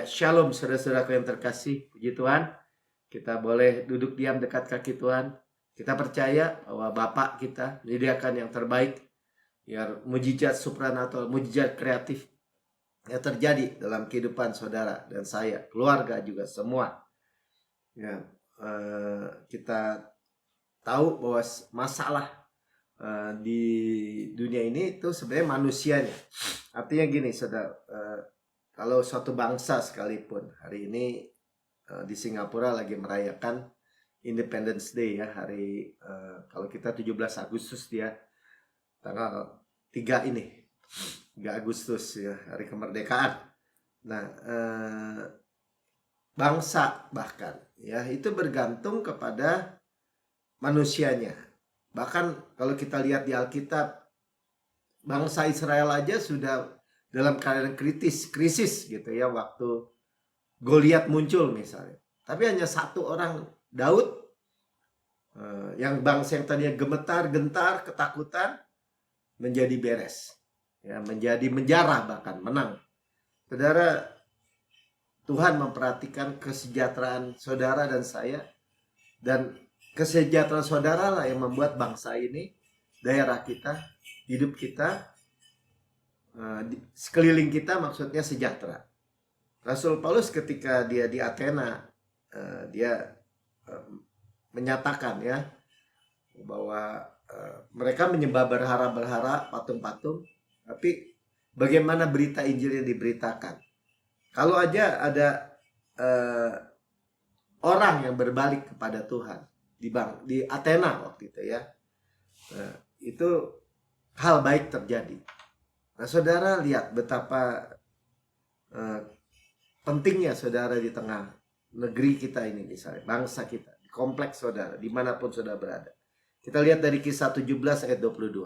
Shalom saudara-saudaraku yang terkasih, puji Tuhan. Kita boleh duduk diam dekat kaki Tuhan. Kita percaya bahwa Bapak kita menyediakan yang terbaik, biar mujizat supranatural, mujizat kreatif yang terjadi dalam kehidupan saudara dan saya, keluarga juga semua. Ya, kita tahu bahwa masalah di dunia ini itu sebenarnya manusianya. Artinya gini, saudara, kalau suatu bangsa sekalipun hari ini di Singapura lagi merayakan Independence Day ya, hari kalau kita 17 Agustus dia tanggal 3 ini 3 Agustus ya, hari kemerdekaan. Nah, bangsa bahkan ya itu bergantung kepada manusianya. Bahkan kalau kita lihat di Alkitab, bangsa Israel aja sudah dalam keadaan krisis gitu ya, waktu Goliat muncul misalnya. Tapi hanya satu orang, Daud, yang bangsa yang tadinya gemetar, gentar, ketakutan, menjadi beres. Ya, menjadi menjarah bahkan, menang. Saudara, Tuhan memperhatikan kesejahteraan saudara dan saya. Dan kesejahteraan saudara lah yang membuat bangsa ini, daerah kita, hidup kita, sekeliling kita maksudnya sejahtera. Rasul Paulus ketika dia di Athena, dia menyatakan ya bahwa mereka menyembah berhala-berhala, patung-patung, tapi bagaimana berita Injil yang diberitakan? Kalau aja ada orang yang berbalik kepada Tuhan di Athena waktu itu ya, itu hal baik terjadi. Nah, saudara lihat betapa pentingnya saudara di tengah negeri kita ini, misalnya bangsa kita, di kompleks saudara, dimanapun saudara berada. Kita lihat dari Kisah 17 ayat 22.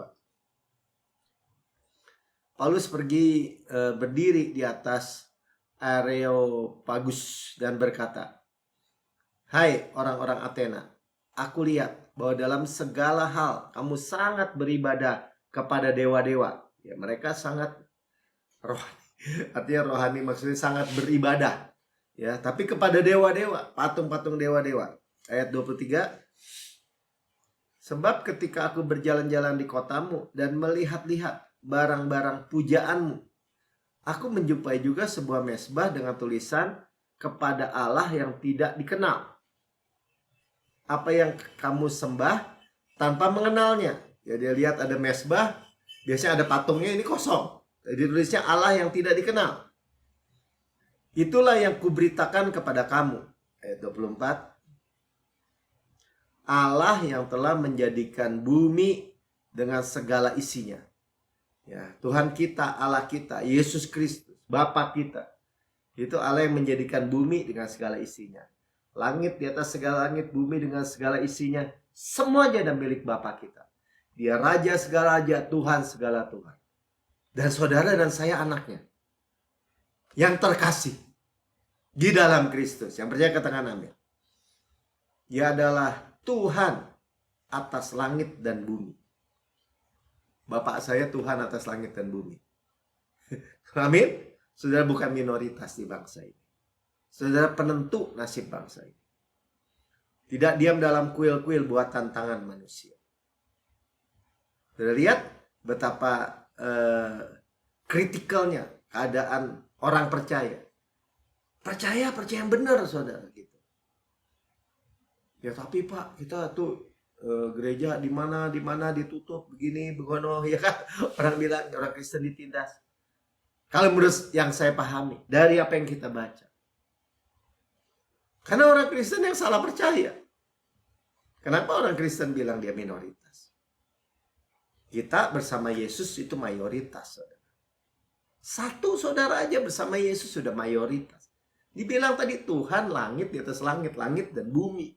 Paulus pergi berdiri di atas Areopagus dan berkata, "Hai orang-orang Athena, aku lihat bahwa dalam segala hal kamu sangat beribadah kepada dewa-dewa." Ya, mereka sangat rohani. Artinya rohani maksudnya sangat beribadah. Ya, tapi kepada dewa-dewa, patung-patung dewa-dewa. Ayat 23. "Sebab ketika aku berjalan-jalan di kotamu dan melihat-lihat barang-barang pujaanmu, aku menjumpai juga sebuah mezbah dengan tulisan kepada Allah yang tidak dikenal. Apa yang kamu sembah tanpa mengenalnya." Ya, dia lihat ada mezbah, biasanya ada patungnya, ini kosong. Jadi tulisnya Allah yang tidak dikenal. "Itulah yang kuberitakan kepada kamu." Ayat 24. "Allah yang telah menjadikan bumi dengan segala isinya." Ya, Tuhan kita, Allah kita, Yesus Kristus, Bapa kita. Itu Allah yang menjadikan bumi dengan segala isinya. Langit di atas segala langit, bumi dengan segala isinya. Semuanya adalah milik Bapa kita. Dia Raja segala raja, Tuhan segala Tuhan. Dan saudara dan saya anaknya, yang terkasih di dalam Kristus. Yang percaya katakan amin. Dia adalah Tuhan atas langit dan bumi. Bapak saya Tuhan atas langit dan bumi. Amin. Saudara bukan minoritas di bangsa ini. Saudara penentu nasib bangsa ini. Tidak diam dalam kuil-kuil buatan tangan manusia. Saudara lihat betapa kritikalnya keadaan orang percaya. Percaya yang benar, saudara, gitu. Ya tapi Pak, kita tuh gereja di mana ditutup begini begono ya kan. Orang bilang orang Kristen ditindas. Kalau menurut yang saya pahami dari apa yang kita baca, karena orang Kristen yang salah percaya. Kenapa orang Kristen bilang dia minoritas? Kita bersama Yesus itu mayoritas, saudara. Satu saudara aja bersama Yesus sudah mayoritas. Dibilang tadi Tuhan langit di atas langit, langit dan bumi.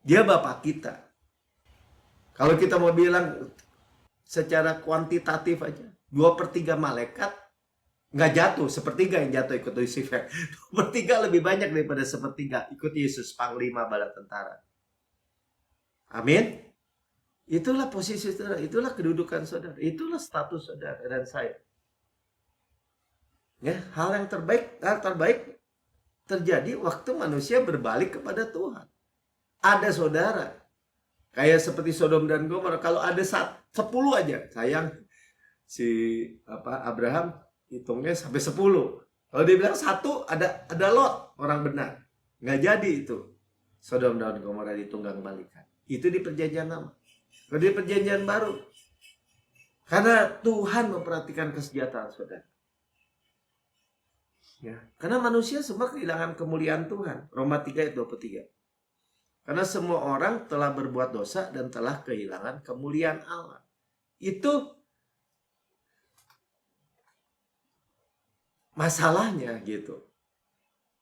Dia Bapa kita. Kalau kita mau bilang secara kuantitatif aja, 2/3 malaikat nggak jatuh, 1/3 yang jatuh ikut Lucifer. 2/3 lebih banyak daripada 1/3 ikut Yesus, panglima bala tentara. Amin. Itulah posisi saudara, itulah kedudukan saudara, itulah status saudara dan saya. Ya, hal terbaik terjadi waktu manusia berbalik kepada Tuhan. Ada saudara kayak seperti Sodom dan Gomora, kalau ada 10 aja, sayang si Abraham hitungnya sampai 10. Kalau dia bilang 1, ada Lot, orang benar. Nggak jadi itu Sodom dan Gomora ditunggang balikan. Itu di perjanjian lama. Kalau di perjanjian baru, karena Tuhan memperhatikan kesejahteraan saudara. Ya, karena manusia semua kehilangan kemuliaan Tuhan. Roma 3 ayat 23. Karena semua orang telah berbuat dosa dan telah kehilangan kemuliaan Allah. Itu masalahnya gitu.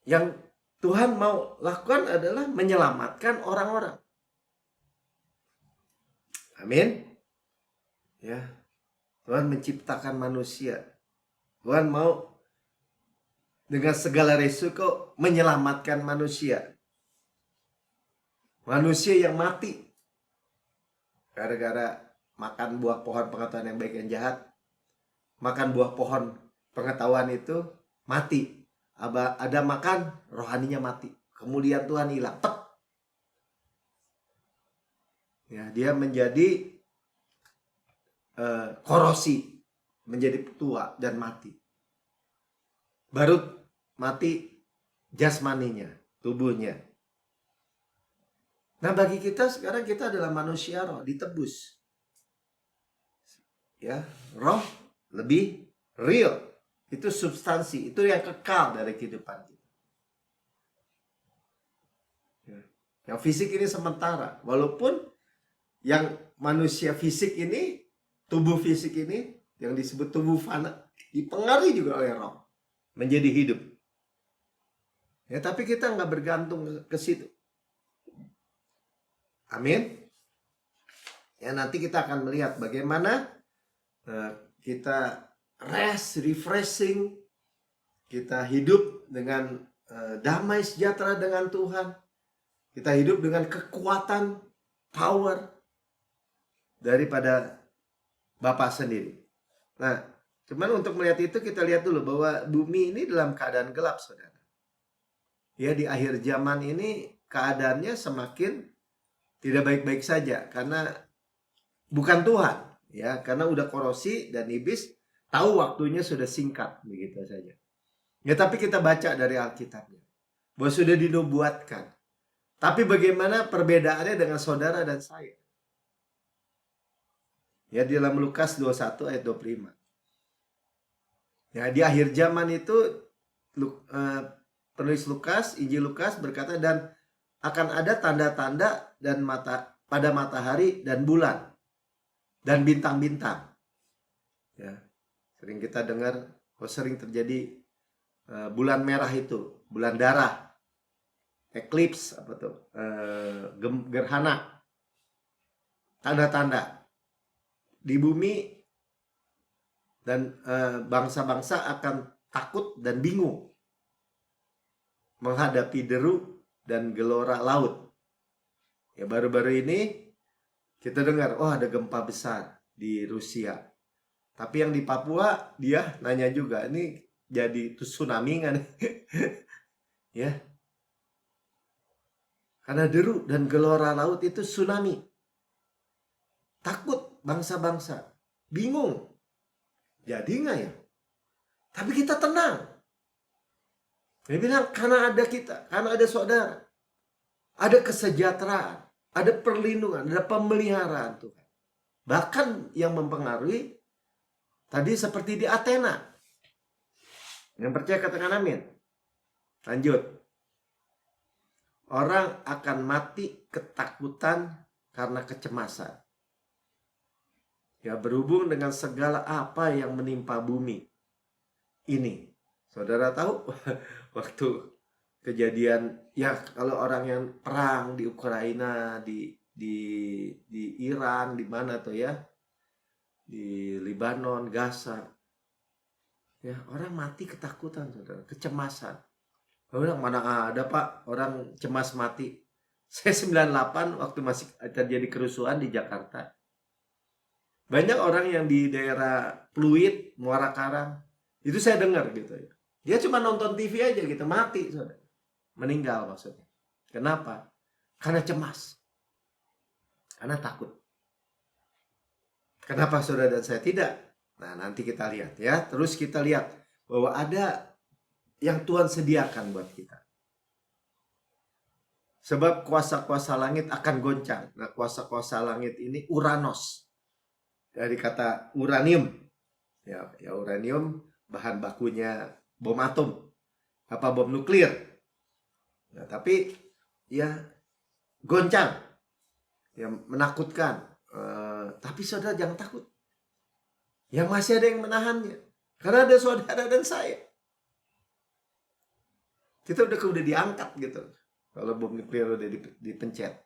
Yang Tuhan mau lakukan adalah menyelamatkan orang-orang. Amin. Ya. Tuhan menciptakan manusia. Tuhan mau dengan segala risiko menyelamatkan manusia. Manusia yang mati gara-gara makan buah pohon pengetahuan yang baik yang jahat. Makan buah pohon pengetahuan itu mati. Ada makan, rohaninya mati. Kemudian Tuhan hilang. Ya, dia menjadi korosi, menjadi tua dan mati. Baru mati jasmaninya, tubuhnya. Nah, bagi kita sekarang kita adalah manusia roh, ditebus. Ya, roh lebih real. Itu substansi, itu yang kekal dari kehidupan kita. Ya. Yang fisik ini sementara, walaupun yang manusia fisik ini, tubuh fisik ini, yang disebut tubuh fana, dipengaruhi juga oleh roh, menjadi hidup. Ya, tapi kita nggak bergantung ke situ. Amin. Ya, nanti kita akan melihat bagaimana kita refreshing, kita hidup dengan damai sejahtera dengan Tuhan, kita hidup dengan kekuatan, power daripada Bapa sendiri. Nah, cuman untuk melihat itu kita lihat dulu bahwa bumi ini dalam keadaan gelap, saudara. Ya, di akhir zaman ini keadaannya semakin tidak baik-baik saja karena bukan Tuhan, ya, karena udah korosi dan iblis tahu waktunya sudah singkat, begitu saja. Ya, tapi kita baca dari Alkitabnya bahwa sudah dinubuatkan. Tapi bagaimana perbedaannya dengan saudara dan saya? Ya, di dalam Lukas 21 ayat 25. Ya, di akhir zaman itu penulis Lukas, Injil Lukas berkata, dan akan ada tanda-tanda dan pada matahari dan bulan dan bintang-bintang. Ya, sering kita dengar, sering terjadi bulan merah itu, bulan darah, eclipse, apa tuh, gerhana, tanda-tanda di bumi, dan bangsa-bangsa akan takut dan bingung menghadapi deru dan gelora laut. Ya, baru-baru ini kita dengar, ada gempa besar di Rusia. Tapi yang di Papua, dia nanya juga, ini jadi tsunami kan? Ya. Karena deru dan gelora laut itu tsunami. Takut bangsa-bangsa, bingung. Jadi nggak ya? Tapi kita tenang. Dia bilang, karena ada kita, karena ada saudara, ada kesejahteraan, ada perlindungan, ada pemeliharaan Tuhan. Bahkan yang mempengaruhi tadi seperti di Athena. Yang percaya katakan amin. Lanjut. Orang akan mati ketakutan karena kecemasan. Ya, berhubung dengan segala apa yang menimpa bumi ini. Saudara tahu waktu kejadian, ya, kalau orang yang perang di Ukraina, di Iran, di mana tuh ya, di Lebanon, Gaza, ya, orang mati ketakutan, saudara, kecemasan. Orang mana ada Pak orang cemas mati. Saya 98 waktu masih terjadi kerusuhan di Jakarta. Banyak orang yang di daerah Pluit, Muara Karang, itu saya dengar gitu ya. Dia cuma nonton TV aja gitu, mati saudara. Meninggal maksudnya. Kenapa? Karena cemas. Karena takut. Kenapa saudara dan saya tidak? Nah, nanti kita lihat ya. Terus kita lihat bahwa ada yang Tuhan sediakan buat kita. Sebab kuasa-kuasa langit akan goncang. Nah, kuasa-kuasa langit ini Uranos. Dari kata uranium. Ya uranium bahan bakunya bom atom. Apa bom nuklir. Nah, tapi ya goncang. Ya menakutkan. Tapi saudara jangan takut. Yang masih ada yang menahannya. Karena ada saudara dan saya. Kita udah diangkat gitu. Kalau bom nuklir udah dipencet.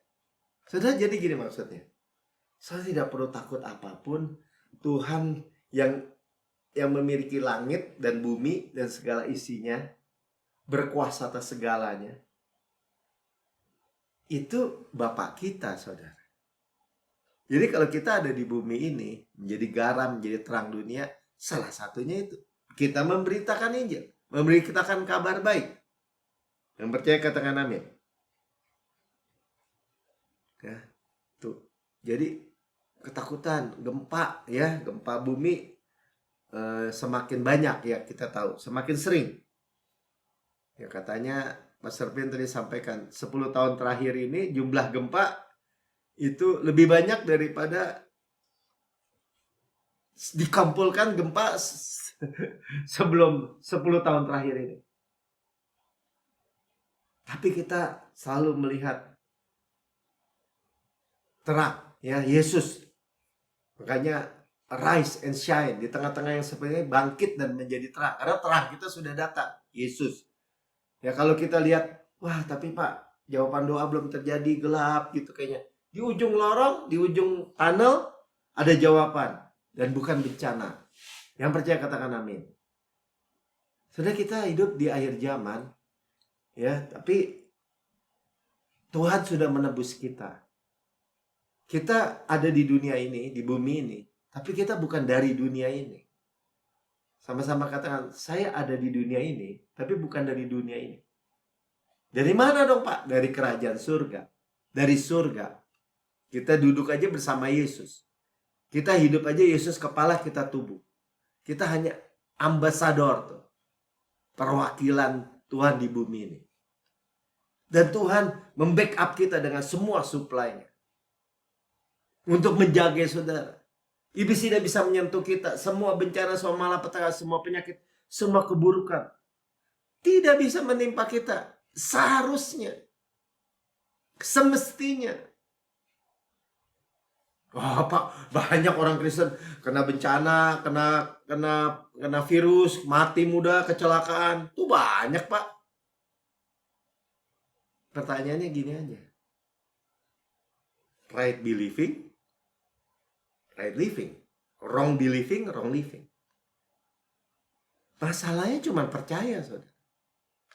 Saudara, jadi gini maksudnya. Saudara tidak perlu takut apapun. Tuhan yang memiliki langit dan bumi dan segala isinya, berkuasa atas segalanya. Itu Bapak kita, saudara. Jadi kalau kita ada di bumi ini, menjadi garam, menjadi terang dunia, salah satunya itu. Kita memberitakan Injil. Memberitakan kabar baik. Yang percaya katakan amin. Ya, tuh. Jadi ketakutan, gempa ya, gempa bumi semakin banyak ya, kita tahu, semakin sering. Ya katanya Mas Serpin tadi sampaikan 10 tahun terakhir ini jumlah gempa itu lebih banyak daripada dikumpulkan gempa sebelum 10 tahun terakhir ini. Tapi kita selalu melihat terang ya, Yesus. Makanya rise and shine, di tengah-tengah yang seperti ini bangkit dan menjadi terang. Karena terang kita sudah datang, Yesus. Ya kalau kita lihat, wah tapi Pak, jawaban doa belum terjadi, gelap gitu kayaknya. Di ujung lorong, di ujung tunnel ada jawaban dan bukan bencana. Yang percaya katakan amin. Sudah, kita hidup di akhir zaman. Ya, tapi Tuhan sudah menebus kita. Kita ada di dunia ini, di bumi ini, tapi kita bukan dari dunia ini. Sama-sama katakan, saya ada di dunia ini, tapi bukan dari dunia ini. Dari mana dong Pak? Dari kerajaan surga. Dari surga. Kita duduk aja bersama Yesus. Kita hidup aja Yesus kepala, kita tubuh. Kita hanya ambasador tuh. Perwakilan Tuhan di bumi ini. Dan Tuhan membackup kita dengan semua supply-nya. Untuk menjaga saudara. Iblis tidak bisa menyentuh kita. Semua bencana, semua malapetaka, semua penyakit, semua keburukan tidak bisa menimpa kita. Seharusnya. Semestinya. Wah Pak, banyak orang Kristen kena bencana, kena virus, mati muda, kecelakaan. Itu banyak Pak. Pertanyaannya gini aja. Right believing, right living. Wrong believing, wrong living. Masalahnya cuma percaya, saudara.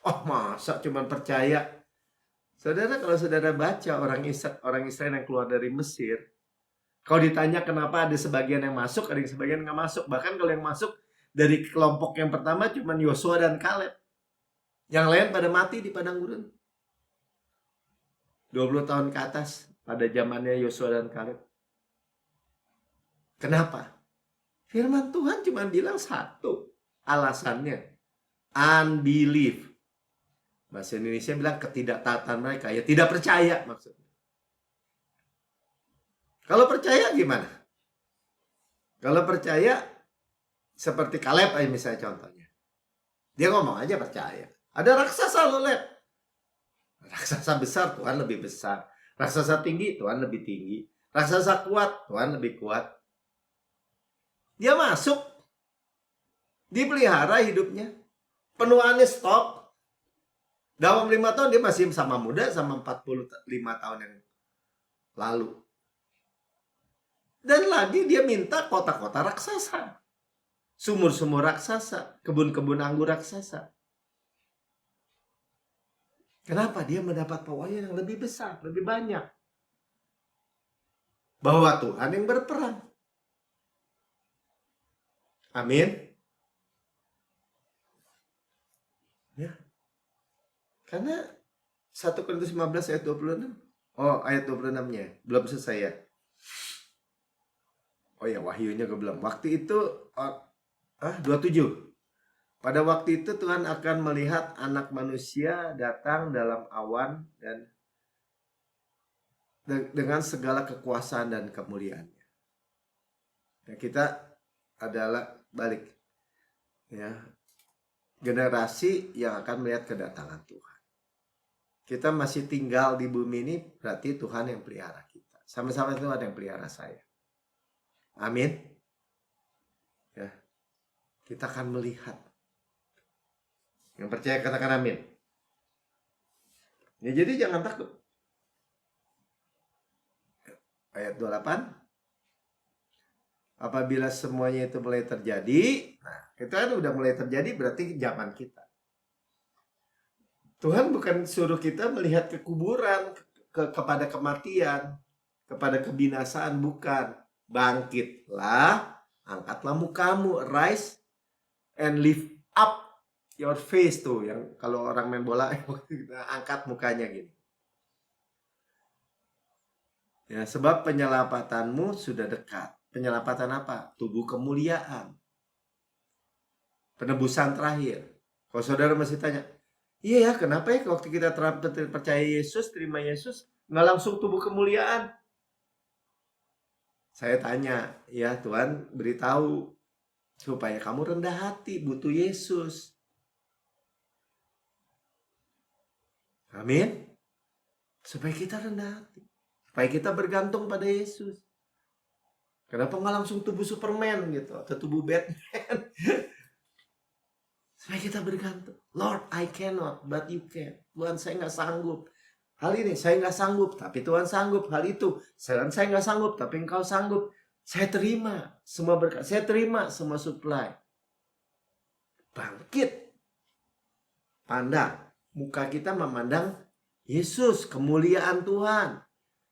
Oh masa cuma percaya? Saudara, kalau saudara baca orang Israel yang keluar dari Mesir, kalau ditanya kenapa ada sebagian yang masuk, ada yang sebagian nggak masuk. Bahkan kalau yang masuk dari kelompok yang pertama cuma Yosua dan Kaleb. Yang lain pada mati di padang gurun. 20 tahun ke atas pada zamannya Yosua dan Kaleb. Kenapa? Firman Tuhan cuma bilang satu alasannya. Unbelief. Bahasa Indonesia bilang ketidaktaatan mereka. Ya tidak percaya maksudnya. Kalau percaya gimana? Kalau percaya seperti Kaleb aja misalnya contohnya. Dia ngomong aja percaya. Ada raksasa lo lihat. Raksasa besar, Tuhan lebih besar. Raksasa tinggi, Tuhan lebih tinggi. Raksasa kuat, Tuhan lebih kuat. Dia masuk. Dipelihara hidupnya. Penuaannya stop. Dalam 5 tahun dia masih sama muda sama 45 tahun yang lalu. Dan lagi dia minta kota-kota raksasa. Sumur-sumur raksasa. Kebun-kebun anggur raksasa. Kenapa? Dia mendapat pewahyuan yang lebih besar, lebih banyak. Bahwa Tuhan yang berperang. Amin. Karena 1 Korintus 15 ayat 26. Oh, ayat 26-nya. Belum selesai ya. Oh ya, wahyunya gue belum. Waktu itu 27. Pada waktu itu Tuhan akan melihat anak manusia datang dalam awan dan dengan segala kekuasaan dan kemuliaannya. Ya, kita adalah balik. Ya, generasi yang akan melihat kedatangan Tuhan. Kita masih tinggal di bumi ini, berarti Tuhan yang pelihara kita. Sama-sama Tuhan yang pelihara saya. Amin. Ya, kita akan melihat. Yang percaya katakan amin. Ya, jadi jangan takut. Ayat 28. Apabila semuanya itu mulai terjadi, nah kita kan udah mulai terjadi, berarti zaman kita. Tuhan bukan suruh kita melihat kekuburan, kepada kematian, kepada kebinasaan, bukan. Bangkitlah, angkatlah mukamu, rise and lift up your face tuh, yang kalau orang main bola angkat mukanya gini. Ya, sebab penyelapatanmu sudah dekat. Penyelamatan apa? Tubuh kemuliaan. Penebusan terakhir. Kalau saudara masih tanya, iya ya, kenapa ya waktu kita percaya Yesus, terima Yesus, nggak langsung tubuh kemuliaan? Saya tanya, ya Tuhan beritahu supaya kamu rendah hati, butuh Yesus. Amin. Supaya kita rendah hati. Supaya kita bergantung pada Yesus. Kenapa nggak langsung tubuh Superman gitu, atau tubuh Batman? Supaya kita bergantung. Lord, I cannot, but you can. Tuhan, saya nggak sanggup. Hal ini saya nggak sanggup, tapi Tuhan sanggup. Hal itu saya nggak sanggup, tapi Engkau sanggup. Saya terima semua berkat. Saya terima semua supply. Bangkit. Pandang. Muka kita memandang Yesus, kemuliaan Tuhan.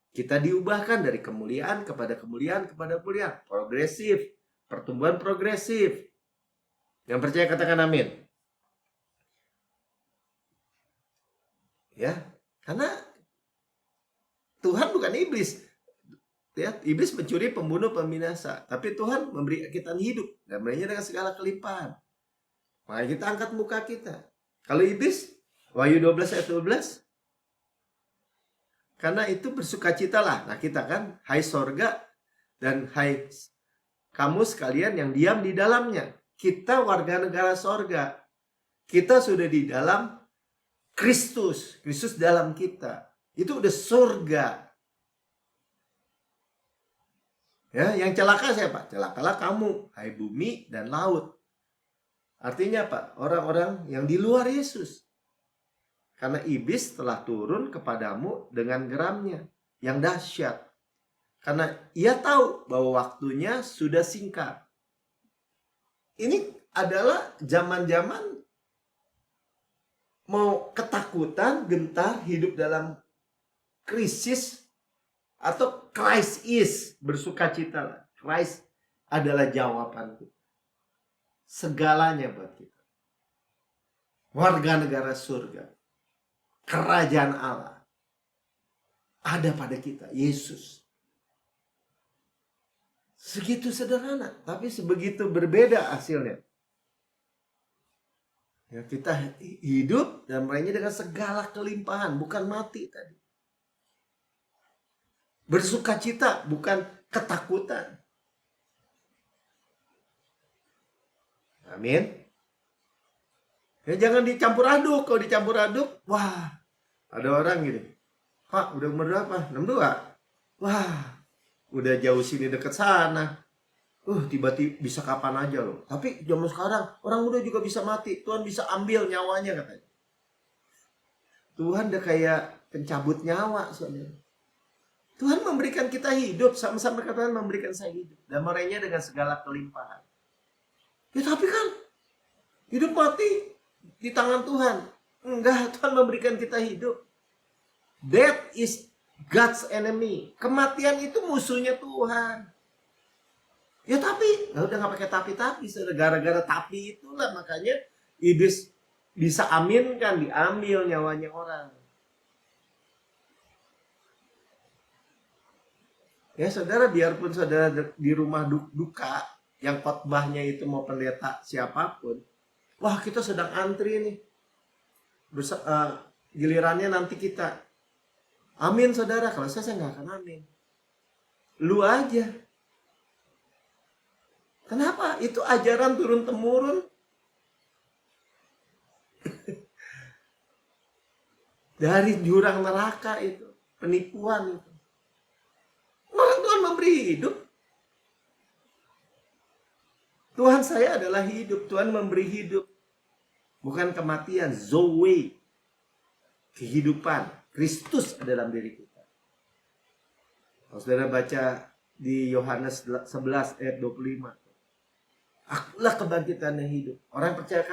Kita diubahkan dari kemuliaan kepada kemuliaan kepada kemuliaan. Progresif. Pertumbuhan progresif. Yang percaya katakan amin. Ya, karena Tuhan bukan iblis. Ya, iblis mencuri, pembunuh, pembinasa. Tapi Tuhan memberi kita hidup dan memberinya dengan segala kelimpahan. Maka kita angkat muka kita. Kalau iblis, Wahyu 12 ayat 12. Karena itu bersukacitalah. Nah kita kan, hai sorga dan hai kamu sekalian yang diam di dalamnya. Kita warga negara sorga. Kita sudah di dalam Kristus. Kristus dalam kita. Itu udah surga. Ya, yang celaka siapa? Celakalah kamu, hai bumi dan laut. Artinya apa? Orang-orang yang di luar Yesus. Karena iblis telah turun kepadamu dengan geramnya yang dahsyat. Karena ia tahu bahwa waktunya sudah singkat. Ini adalah zaman-zaman mau ketakutan, gentar, hidup dalam krisis, atau Christ is, bersukacita. Christ adalah jawaban kita. Segalanya buat kita. Warga negara surga. Kerajaan Allah ada pada kita, Yesus. Segitu sederhana, tapi sebegitu berbeda hasilnya. Ya, kita hidup dan meraihnya dengan segala kelimpahan, bukan mati tadi. Bersukacita, bukan ketakutan. Amin. Ya, jangan dicampur aduk. Kalau dicampur aduk, wah, ada orang gini, Pak, udah umur berapa? 62. Wah, udah jauh sini deket sana. Tiba-tiba bisa kapan aja loh. Tapi zaman sekarang, orang muda juga bisa mati. Tuhan bisa ambil nyawanya katanya. Tuhan udah kayak pencabut nyawa, saudara. Tuhan memberikan kita hidup. Sama-sama Tuhan memberikan saya hidup. Dan meraihnya dengan segala kelimpahan. Ya tapi kan, hidup mati di tangan Tuhan. Enggak, Tuhan memberikan kita hidup. Death is God's enemy. Kematian itu musuhnya Tuhan. Ya tapi, udah gak pakai tapi-tapi. Gara-gara tapi itulah makanya iblis bisa aminkan, diambil nyawanya orang. Ya saudara, biarpun saudara di rumah duka, yang khotbahnya itu mau pendeta siapapun, wah kita sedang antri nih, gilirannya nanti kita. Amin saudara, kalau saya nggak akan amin. Lu aja. Kenapa? Itu ajaran turun-temurun. Dari jurang neraka itu. Penipuan itu. Orang Tuhan memberi hidup. Tuhan saya adalah hidup. Tuhan memberi hidup. Bukan kematian. Zoe. Kehidupan. Kristus ada dalam diri kita. Kalau saudara baca di Yohanes 11 ayat 25. Akulah kebangkitan yang hidup. Orang percaya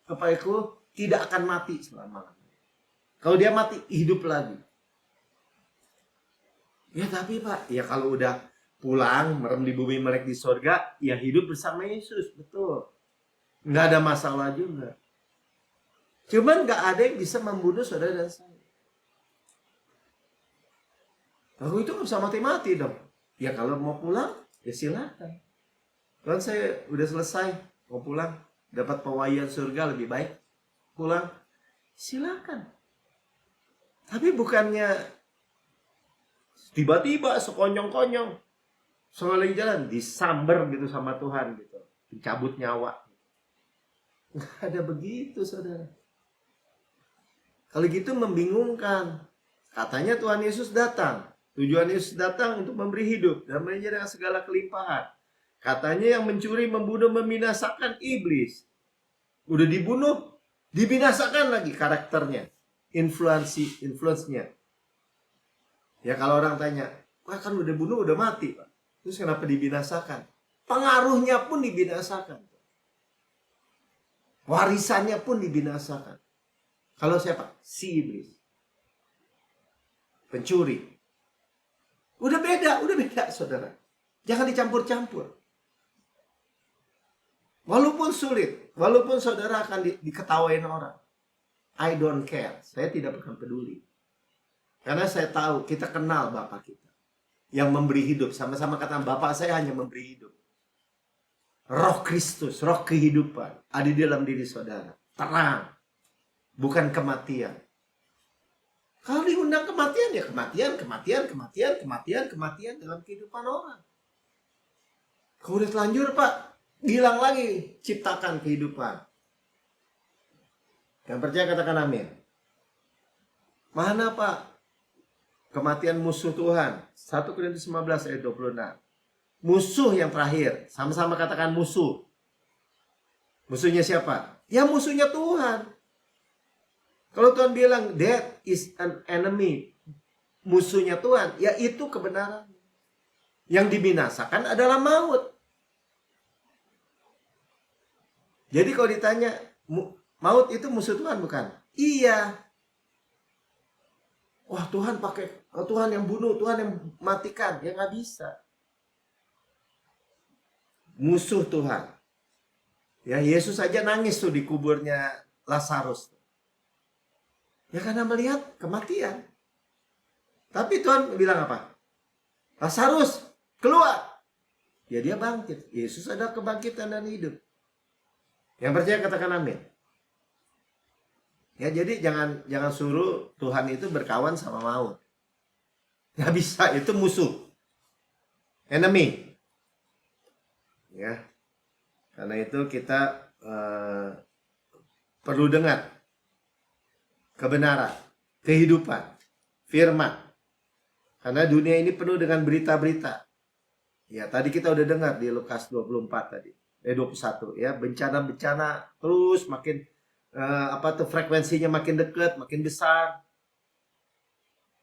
kepadaku tidak akan mati selama-lamanya. Kalau dia mati, hidup lagi. Ya tapi Pak, ya kalau udah pulang, merem di bumi, melek di sorga, ya hidup bersama Yesus, betul. Nggak ada masalah juga. Cuman nggak ada yang bisa membunuh saudara dan saya. Lalu itu nggak bisa mati-mati dong. Ya kalau mau pulang, ya silakan. Kan saya udah selesai, mau pulang, dapat pewahyuan surga lebih baik, pulang, silakan. Tapi bukannya tiba-tiba sekonyong-konyong, sekali jalan disamber gitu sama Tuhan gitu, dicabut nyawa. Nggak ada begitu saudara. Kalau gitu membingungkan. Katanya Tuhan Yesus datang. Tujuan Yesus datang untuk memberi hidup dan menyediakan segala kelimpahan. Katanya yang mencuri, membunuh, membinasakan iblis. Udah dibunuh, dibinasakan lagi karakternya. Influence-nya. Ya kalau orang tanya, wah kan udah bunuh, udah mati Pak. Terus kenapa dibinasakan? Pengaruhnya pun dibinasakan. Warisannya pun dibinasakan. Kalau siapa? Si iblis. Pencuri. Udah beda saudara. Jangan dicampur-campur. Walaupun sulit, walaupun saudara akan diketawain orang. I don't care. Saya tidak akan peduli. Karena saya tahu, kita kenal Bapak kita. Yang memberi hidup. Sama-sama kata Bapak saya hanya memberi hidup. Roh Kristus, roh kehidupan. Ada di dalam diri saudara. Terang. Bukan kematian. Kalau diundang kematian, ya kematian dalam kehidupan orang. Kalau udah telanjur Pak, bilang lagi, ciptakan kehidupan. Yang percaya katakan amin. Mana Pak? Kematian musuh Tuhan. 1 Korintus 15 ayat 26. Musuh yang terakhir. Sama-sama katakan musuh. Musuhnya siapa? Ya musuhnya Tuhan. Kalau Tuhan bilang death is an enemy. Musuhnya Tuhan. Ya itu kebenaran. Yang dibinasakan adalah maut. Jadi kalau ditanya, maut itu musuh Tuhan bukan? Iya. Wah Tuhan Tuhan yang bunuh, Tuhan yang matikan. Ya nggak bisa. Musuh Tuhan. Ya Yesus saja nangis tuh di kuburnya Lazarus. Ya karena melihat kematian. Tapi Tuhan bilang apa? Lazarus keluar. Ya dia bangkit. Yesus ada kebangkitan dan hidup. Yang percaya katakan amin. Ya jadi jangan suruh Tuhan itu berkawan sama maut. Nggak bisa, itu musuh. Enemy. Ya. Karena itu kita perlu dengar kebenaran, kehidupan, firman. Karena dunia ini penuh dengan berita-berita. Ya, tadi kita udah dengar di Lukas 24 tadi. 21 ya, bencana-bencana terus makin frekuensinya makin dekat, makin besar.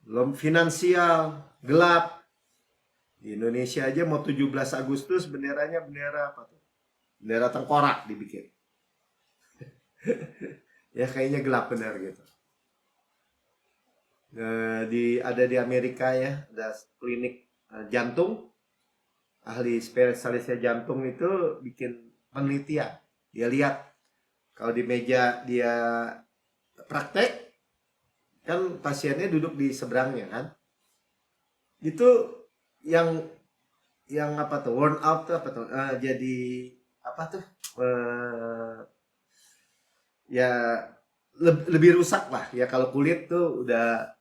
Belum finansial, gelap. Di Indonesia aja mau 17 Agustus benderanya bendera apa tuh? Bendera tengkorak dibikin. Ya kayaknya gelap benar gitu. Ada di Amerika ya, ada klinik jantung. Ahli spesialisnya jantung itu bikin penelitian. Dia lihat Kalau di meja dia praktek, kan pasiennya duduk di seberangnya kan. Itu yang apa tuh, worn out tuh apa tuh, jadi apa tuh, ya lebih rusak lah ya. Kalau kulit tuh udah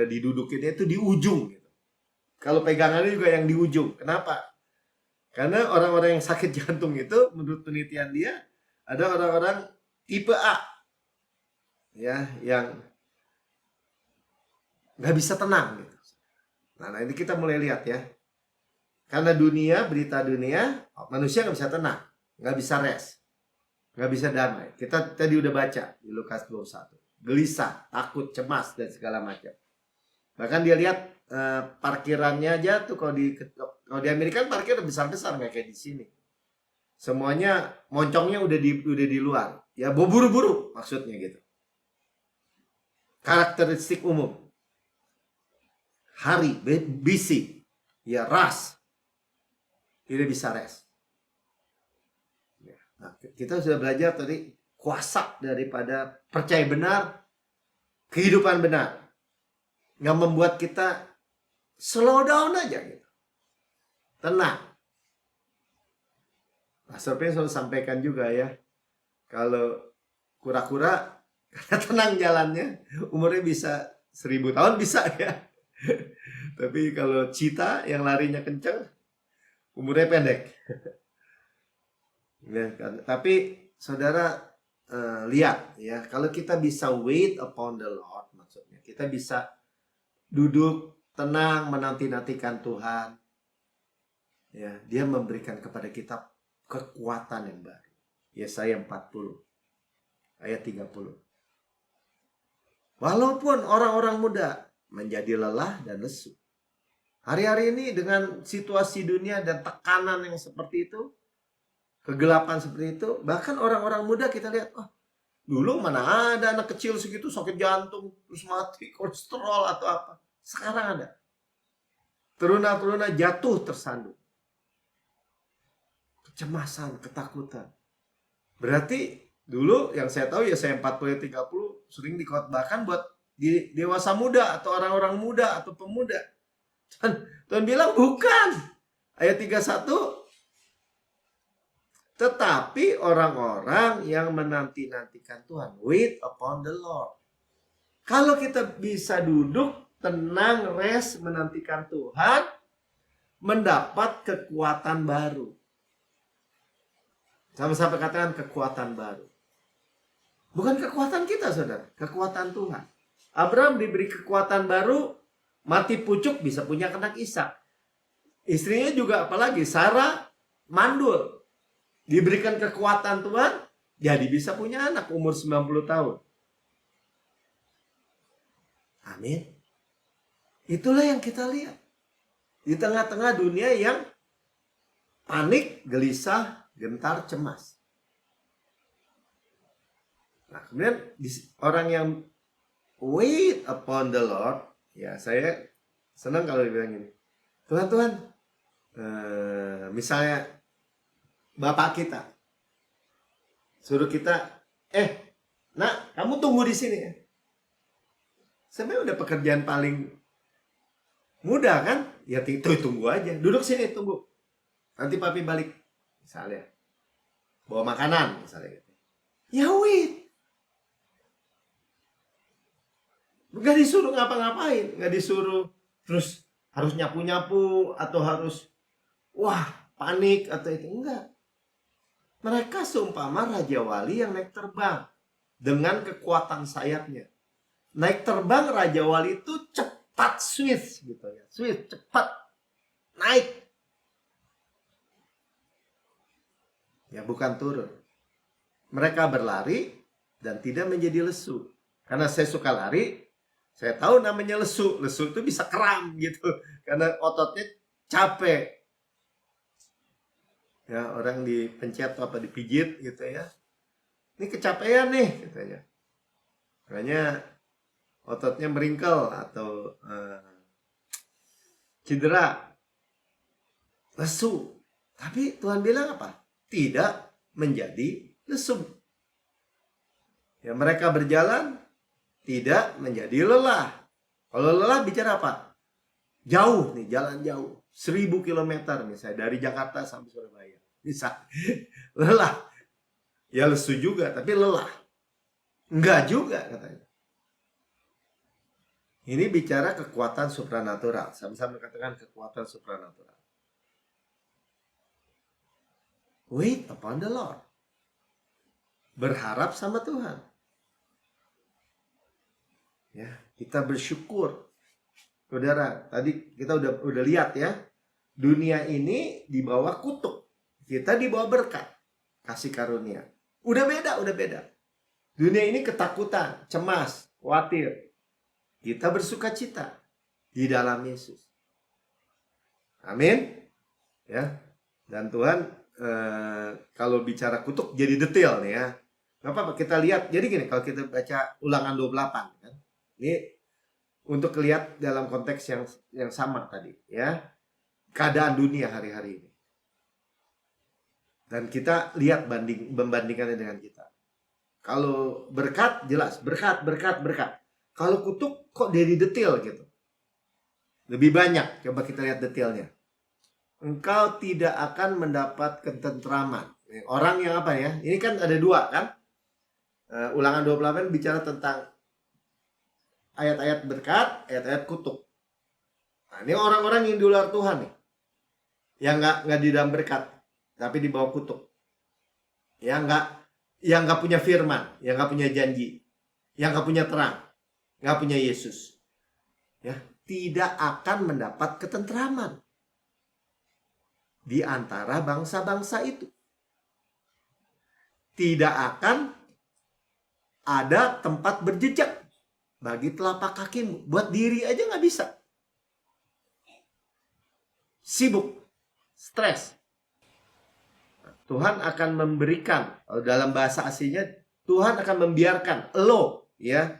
didudukinnya itu di ujung gitu. Kalau pegangannya juga yang di ujung. Kenapa? Karena orang-orang yang sakit jantung itu menurut penelitian dia ada orang-orang tipe A ya, yang nggak bisa tenang gitu. Nah ini kita mulai lihat ya. Karena berita dunia, manusia nggak bisa tenang, nggak bisa rest, nggak bisa damai. Kita tadi udah baca di Lukas 21. Gelisah, takut, cemas, dan segala macam. Bahkan dia lihat parkirannya aja tuh, kalau di Amerika kan parkir besar-besar, nggak kayak di sini. Semuanya moncongnya udah di luar. Ya buru-buru maksudnya gitu. Karakteristik umum. Hari busy, ya rush. Tidak bisa rest. Nah, kita sudah belajar tadi kuasa daripada percaya benar, kehidupan benar. Nggak membuat kita slow down aja gitu. Tenang. Pastor Pin selalu sampaikan juga ya, kalau kura-kura karena tenang jalannya, umurnya bisa 1000 tahun bisa ya. Tapi kalau cheetah yang larinya kencang, umurnya pendek. Ya, kan? Tapi saudara lihat ya, kalau kita bisa wait upon the Lord, maksudnya kita bisa duduk tenang menanti-nantikan Tuhan. Ya, dia memberikan kepada kita kekuatan yang baru. Yesaya 40 ayat 30. Walaupun orang-orang muda menjadi lelah dan lesu. Hari-hari ini dengan situasi dunia dan tekanan yang seperti itu, kegelapan seperti itu, bahkan orang-orang muda kita lihat, oh, dulu mana ada anak kecil segitu sakit jantung, terus mati, kolesterol atau apa. Sekarang ada. Teruna-teruna jatuh tersandung. Kecemasan, ketakutan. Berarti dulu yang saya tahu ya, saya 40-30 sering dikotbahkan buat dewasa muda atau orang-orang muda atau pemuda. Tuhan bilang bukan. Ayat 31, tetapi orang-orang yang menanti-nantikan Tuhan, wait upon the Lord. Kalau kita bisa duduk tenang, rest, menantikan Tuhan, mendapat kekuatan baru. Sama-sama katakan kekuatan baru. Bukan kekuatan kita, saudara, kekuatan Tuhan. Abraham diberi kekuatan baru, mati pucuk bisa punya anak Ishak. Istrinya juga apalagi, Sarah mandul. Diberikan kekuatan Tuhan, jadi bisa punya anak umur 90 tahun. Amin. Itulah yang kita lihat. Di tengah-tengah dunia yang panik, gelisah, gentar, cemas. Nah, kemudian orang yang wait upon the Lord, ya saya senang kalau dibilang gini, Tuhan, misalnya bapak kita suruh kita, nak, kamu tunggu di sini ya. Sebenarnya udah pekerjaan paling mudah kan? Ya tunggu aja, duduk sini tunggu. Nanti papi balik, misalnya bawa makanan, misalnya gitu. Ya wait. Gak disuruh ngapa-ngapain, gak disuruh terus harus nyapu-nyapu atau harus panik atau itu, enggak. Mereka seumpama raja wali yang naik terbang dengan kekuatan sayapnya. Naik terbang raja wali itu cepat, swift gitu ya. Swift, cepat naik. Ya bukan turun. Mereka berlari dan tidak menjadi lesu. Karena saya suka lari, saya tahu namanya lesu. Lesu itu bisa kram gitu. Karena ototnya capek. Ya, orang dipencet atau dipijit gitu ya. Ini kecapean nih katanya. Makanya ototnya meringkel atau cedera. Lesu. Tapi Tuhan bilang apa? Tidak menjadi lesu. Ya, mereka berjalan tidak menjadi lelah. Kalau lelah bicara apa? Jauh nih, jalan jauh. 1000 kilometer misalnya dari Jakarta sampai Surabaya. Bisa. Lelah. Ya lesu juga, tapi lelah. Enggak juga katanya. Ini bicara kekuatan supranatural. Sama-sama katakan kekuatan supranatural. Wait upon the Lord. Berharap sama Tuhan. Ya, kita bersyukur. Saudara, tadi kita udah lihat ya. Dunia ini di bawah kutuk. Kita di bawah berkat. Kasih karunia. Udah beda. Dunia ini ketakutan, cemas, khawatir. Kita bersuka cita di dalam Yesus. Amin. Ya. Dan Tuhan kalau bicara kutuk jadi detail nih ya. Gak apa-apa, kita lihat. Jadi gini, kalau kita baca Ulangan 28 kan. Ini untuk lihat dalam konteks yang sama tadi ya. Keadaan dunia hari-hari ini. Dan kita lihat membandingkannya dengan kita. Kalau berkat jelas, berkat. Kalau kutuk kok jadi detail gitu. Lebih banyak, coba kita lihat detailnya. Engkau tidak akan mendapat ketentraman. Orang yang apa ya? Ini kan ada dua kan? Ulangan 28 bicara tentang ayat-ayat berkat, ayat-ayat kutuk. Nah, ini orang-orang yang di luar Tuhan nih. Yang nggak di dalam berkat, tapi di bawah kutuk. Yang nggak punya firman, yang nggak punya janji, yang nggak punya terang, nggak punya Yesus. Ya, tidak akan mendapat ketentraman di antara bangsa-bangsa itu. Tidak akan ada tempat berjejak bagi telapak kakimu. Buat diri aja nggak bisa. Sibuk, stres. Tuhan akan memberikan, dalam bahasa aslinya Tuhan akan membiarkan lo, ya.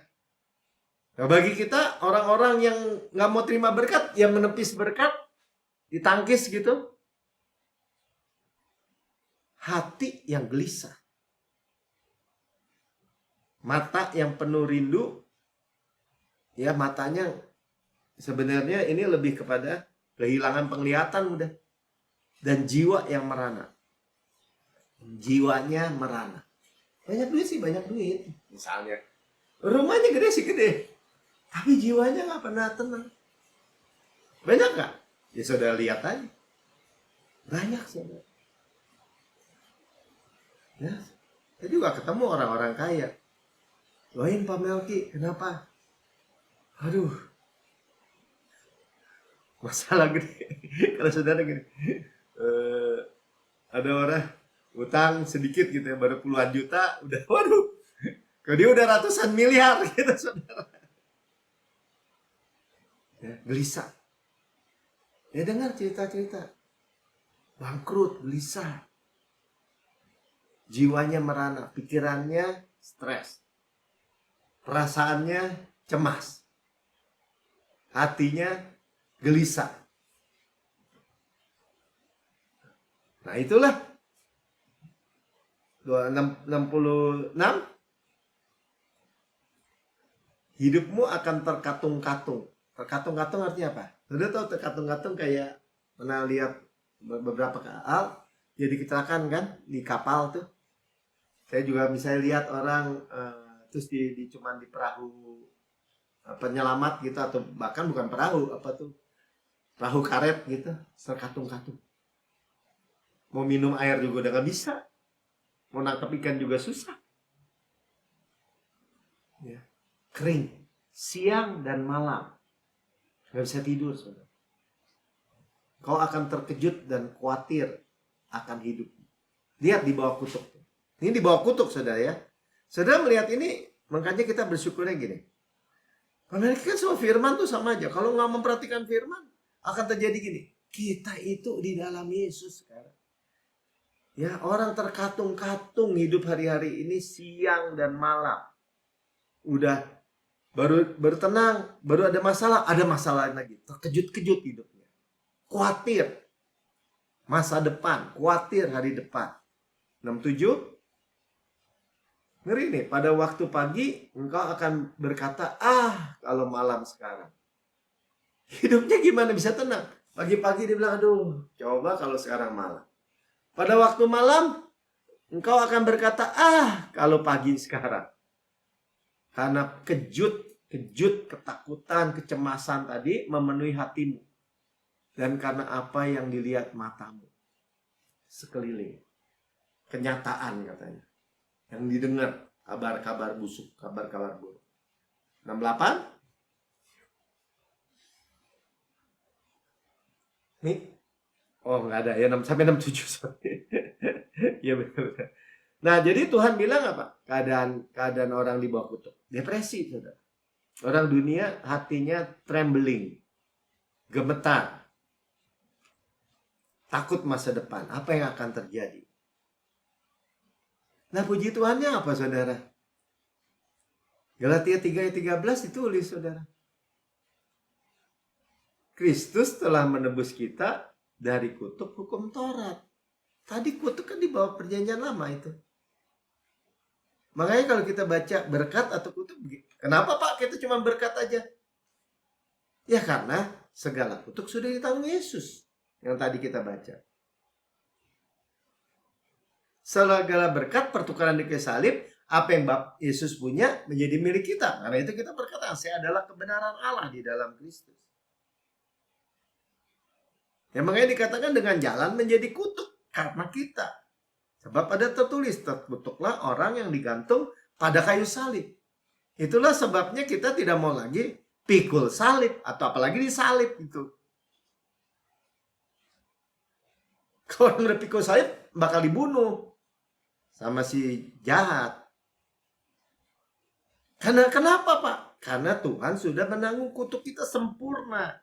Nah, bagi kita orang-orang yang nggak mau terima berkat, yang menepis berkat, ditangkis gitu, hati yang gelisah, mata yang penuh rindu, ya matanya sebenarnya ini lebih kepada kehilangan penglihatan udah, dan jiwa yang merana. Jiwanya merana. Banyak duit sih, banyak duit. Misalnya, rumahnya gede sih gede, tapi jiwanya nggak pernah tenang. Banyak nggak? Ya saudara lihat aja. Banyak saudara. Ya, saya juga ketemu orang-orang kaya. Doain Pak Melki, kenapa? Aduh, masalah gede. Kalau saudara gini, ada orang utang sedikit gitu ya, baru puluhan juta, udah waduh, kalau dia udah ratusan miliar gitu saudara. Ya, gelisah. Ya dengar cerita-cerita, bangkrut, gelisah, jiwanya merana, pikirannya stres, perasaannya cemas, hatinya gelisah. Nah itulah 66, hidupmu akan terkatung-katung. Terkatung-katung artinya apa? Sudah tahu terkatung-katung kayak pernah lihat beberapa kapal jadi kecelakaan kan di kapal tuh. Saya juga misalnya lihat orang terus cuman di perahu penyelamat gitu, atau bahkan bukan perahu, apa tuh, perahu karet gitu, terkatung-katung. Mau minum air juga udah gak bisa. Mau nangkap ikan juga susah. Ya. Kering. Siang dan malam. Gak bisa tidur, saudara. Kau akan terkejut dan khawatir akan hidup. Lihat di bawah kutuk. Ini di bawah kutuk, saudara ya. Saudara melihat ini, makanya kita bersyukurnya gini. Karena kan semua firman tuh sama aja. Kalau nggak memperhatikan firman, akan terjadi gini. Kita itu di dalam Yesus sekarang. Ya, orang terkatung-katung hidup hari-hari ini siang dan malam. Udah baru tenang, baru ada masalah lagi. Terkejut-kejut hidupnya. Khawatir masa depan, khawatir hari depan. 67. Ngeri nih, pada waktu pagi engkau akan berkata, kalau malam sekarang. Hidupnya gimana bisa tenang? Pagi-pagi dia bilang, aduh, coba kalau sekarang malam. Pada waktu malam, engkau akan berkata, kalau pagi sekarang. Karena ketakutan, kecemasan tadi memenuhi hatimu. Dan karena apa yang dilihat matamu sekeliling. Kenyataan katanya. Yang didengar kabar-kabar busuk, kabar-kabar buruk. 68. Nih. Oh, nggak ada ya, 6 sampai 67. Ya benar. Nah, jadi Tuhan bilang apa? Keadaan orang di bawah kutuk. Depresi, saudara. Orang dunia hatinya trembling. Gemetar. Takut masa depan. Apa yang akan terjadi? Nah, puji Tuhannya apa, saudara? Galatia 3 ayat 13 ditulis, saudara. Kristus telah menebus kita dari kutuk hukum Taurat. Tadi kutuk kan di bawah perjanjian lama itu. Makanya kalau kita baca berkat atau kutuk, kenapa Pak kita cuma berkat aja? Ya karena segala kutuk sudah ditanggung Yesus. Yang tadi kita baca. Segala berkat pertukaran di kayu salib, apa yang Yesus punya menjadi milik kita. Karena itu kita berkata, saya adalah kebenaran Allah di dalam Kristus. Ya makanya dikatakan dengan jalan menjadi kutuk karena kita. Sebab ada tertulis, terkutuklah orang yang digantung pada kayu salib. Itulah sebabnya kita tidak mau lagi pikul salib atau apalagi disalib itu. Kalau orang udah pikul salib bakal dibunuh sama si jahat. Karena kenapa, Pak? Karena Tuhan sudah menanggung kutuk kita sempurna.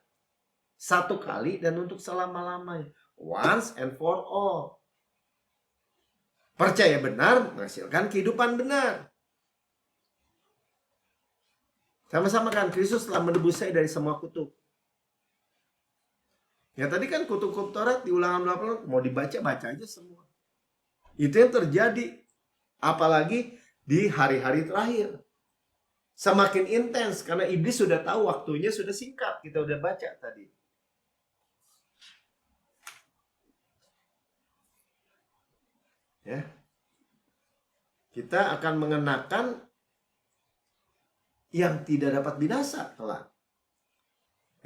Satu kali dan untuk selama-lamanya. Once and for all. Percaya benar menghasilkan kehidupan benar. Sama-sama kan, Kristus telah menebus saya dari semua kutuk. Ya tadi kan kutuk-kutuk Taurat di Ulangan 8 mau dibaca-baca aja semua. Itu yang terjadi. Apalagi di hari-hari terakhir. Semakin intens karena iblis sudah tahu waktunya sudah singkat. Kita udah baca tadi. Ya. Kita akan mengenakan yang tidak dapat binasa kelak.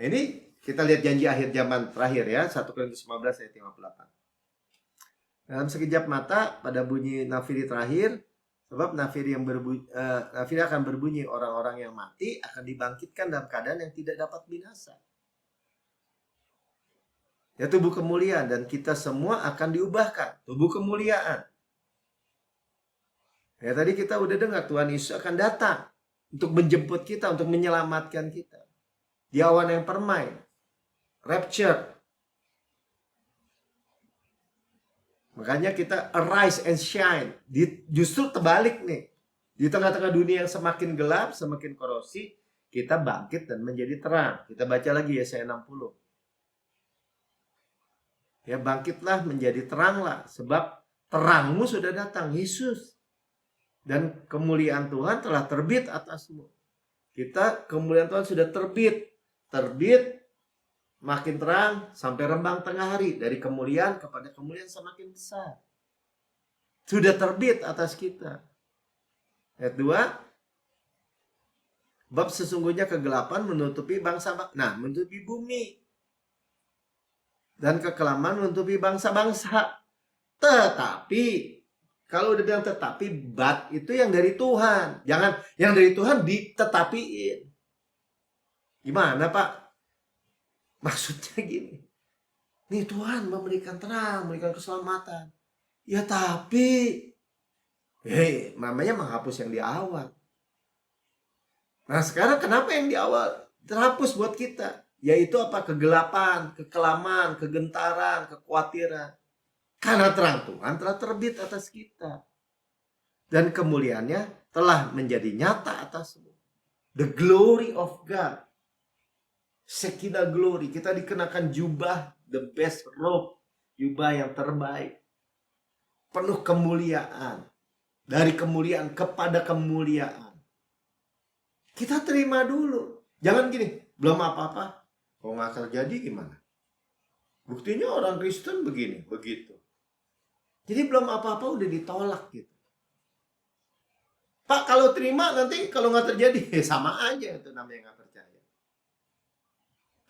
Nah, ini kita lihat janji akhir zaman terakhir ya, 1 Korintus 15 ayat 58. Dalam sekejap mata pada bunyi nafiri terakhir, sebab nafiri nafiri akan berbunyi, orang-orang yang mati akan dibangkitkan dalam keadaan yang tidak dapat binasa. Ya tubuh kemuliaan, dan kita semua akan diubahkan tubuh kemuliaan. Ya tadi kita udah dengar Tuhan Yesus akan datang untuk menjemput kita, untuk menyelamatkan kita. Di awan yang permai, rapture. Makanya kita arise and shine. Justru terbalik nih. Di tengah-tengah dunia yang semakin gelap, semakin korosi, kita bangkit dan menjadi terang. Kita baca lagi Yesaya 60. Ya bangkitlah menjadi teranglah, sebab terangmu sudah datang, Yesus. Dan kemuliaan Tuhan telah terbit atasmu. Kemuliaan Tuhan sudah terbit, makin terang sampai rembang tengah hari. Dari kemuliaan kepada kemuliaan semakin besar. Sudah terbit atas kita. Ayat 2. Bab sesungguhnya kegelapan menutupi menutupi bumi. Dan kekelaman menutupi bangsa-bangsa. Tetapi kalau udah bilang tetapi, but itu yang dari Tuhan. Jangan yang dari Tuhan ditetapiin. Gimana Pak? Maksudnya gini. Nih Tuhan memberikan terang, memberikan keselamatan. Ya tapi, namanya menghapus yang di awal. Nah sekarang kenapa yang di awal terhapus buat kita? Yaitu apa? Kegelapan, kekelaman, kegentaran, kekhawatiran. Karena terang Tuhan telah terbit atas kita. Dan kemuliaannya telah menjadi nyata atasmu. The glory of God. Shekinah glory. Kita dikenakan jubah, the best robe. Jubah yang terbaik. Penuh kemuliaan. Dari kemuliaan kepada kemuliaan. Kita terima dulu. Jangan gini, belum apa-apa. Kalau nggak terjadi gimana? Buktinya orang Kristen begini, begitu. Jadi belum apa-apa udah ditolak gitu. Pak, kalau terima nanti kalau nggak terjadi, sama aja itu namanya nggak percaya.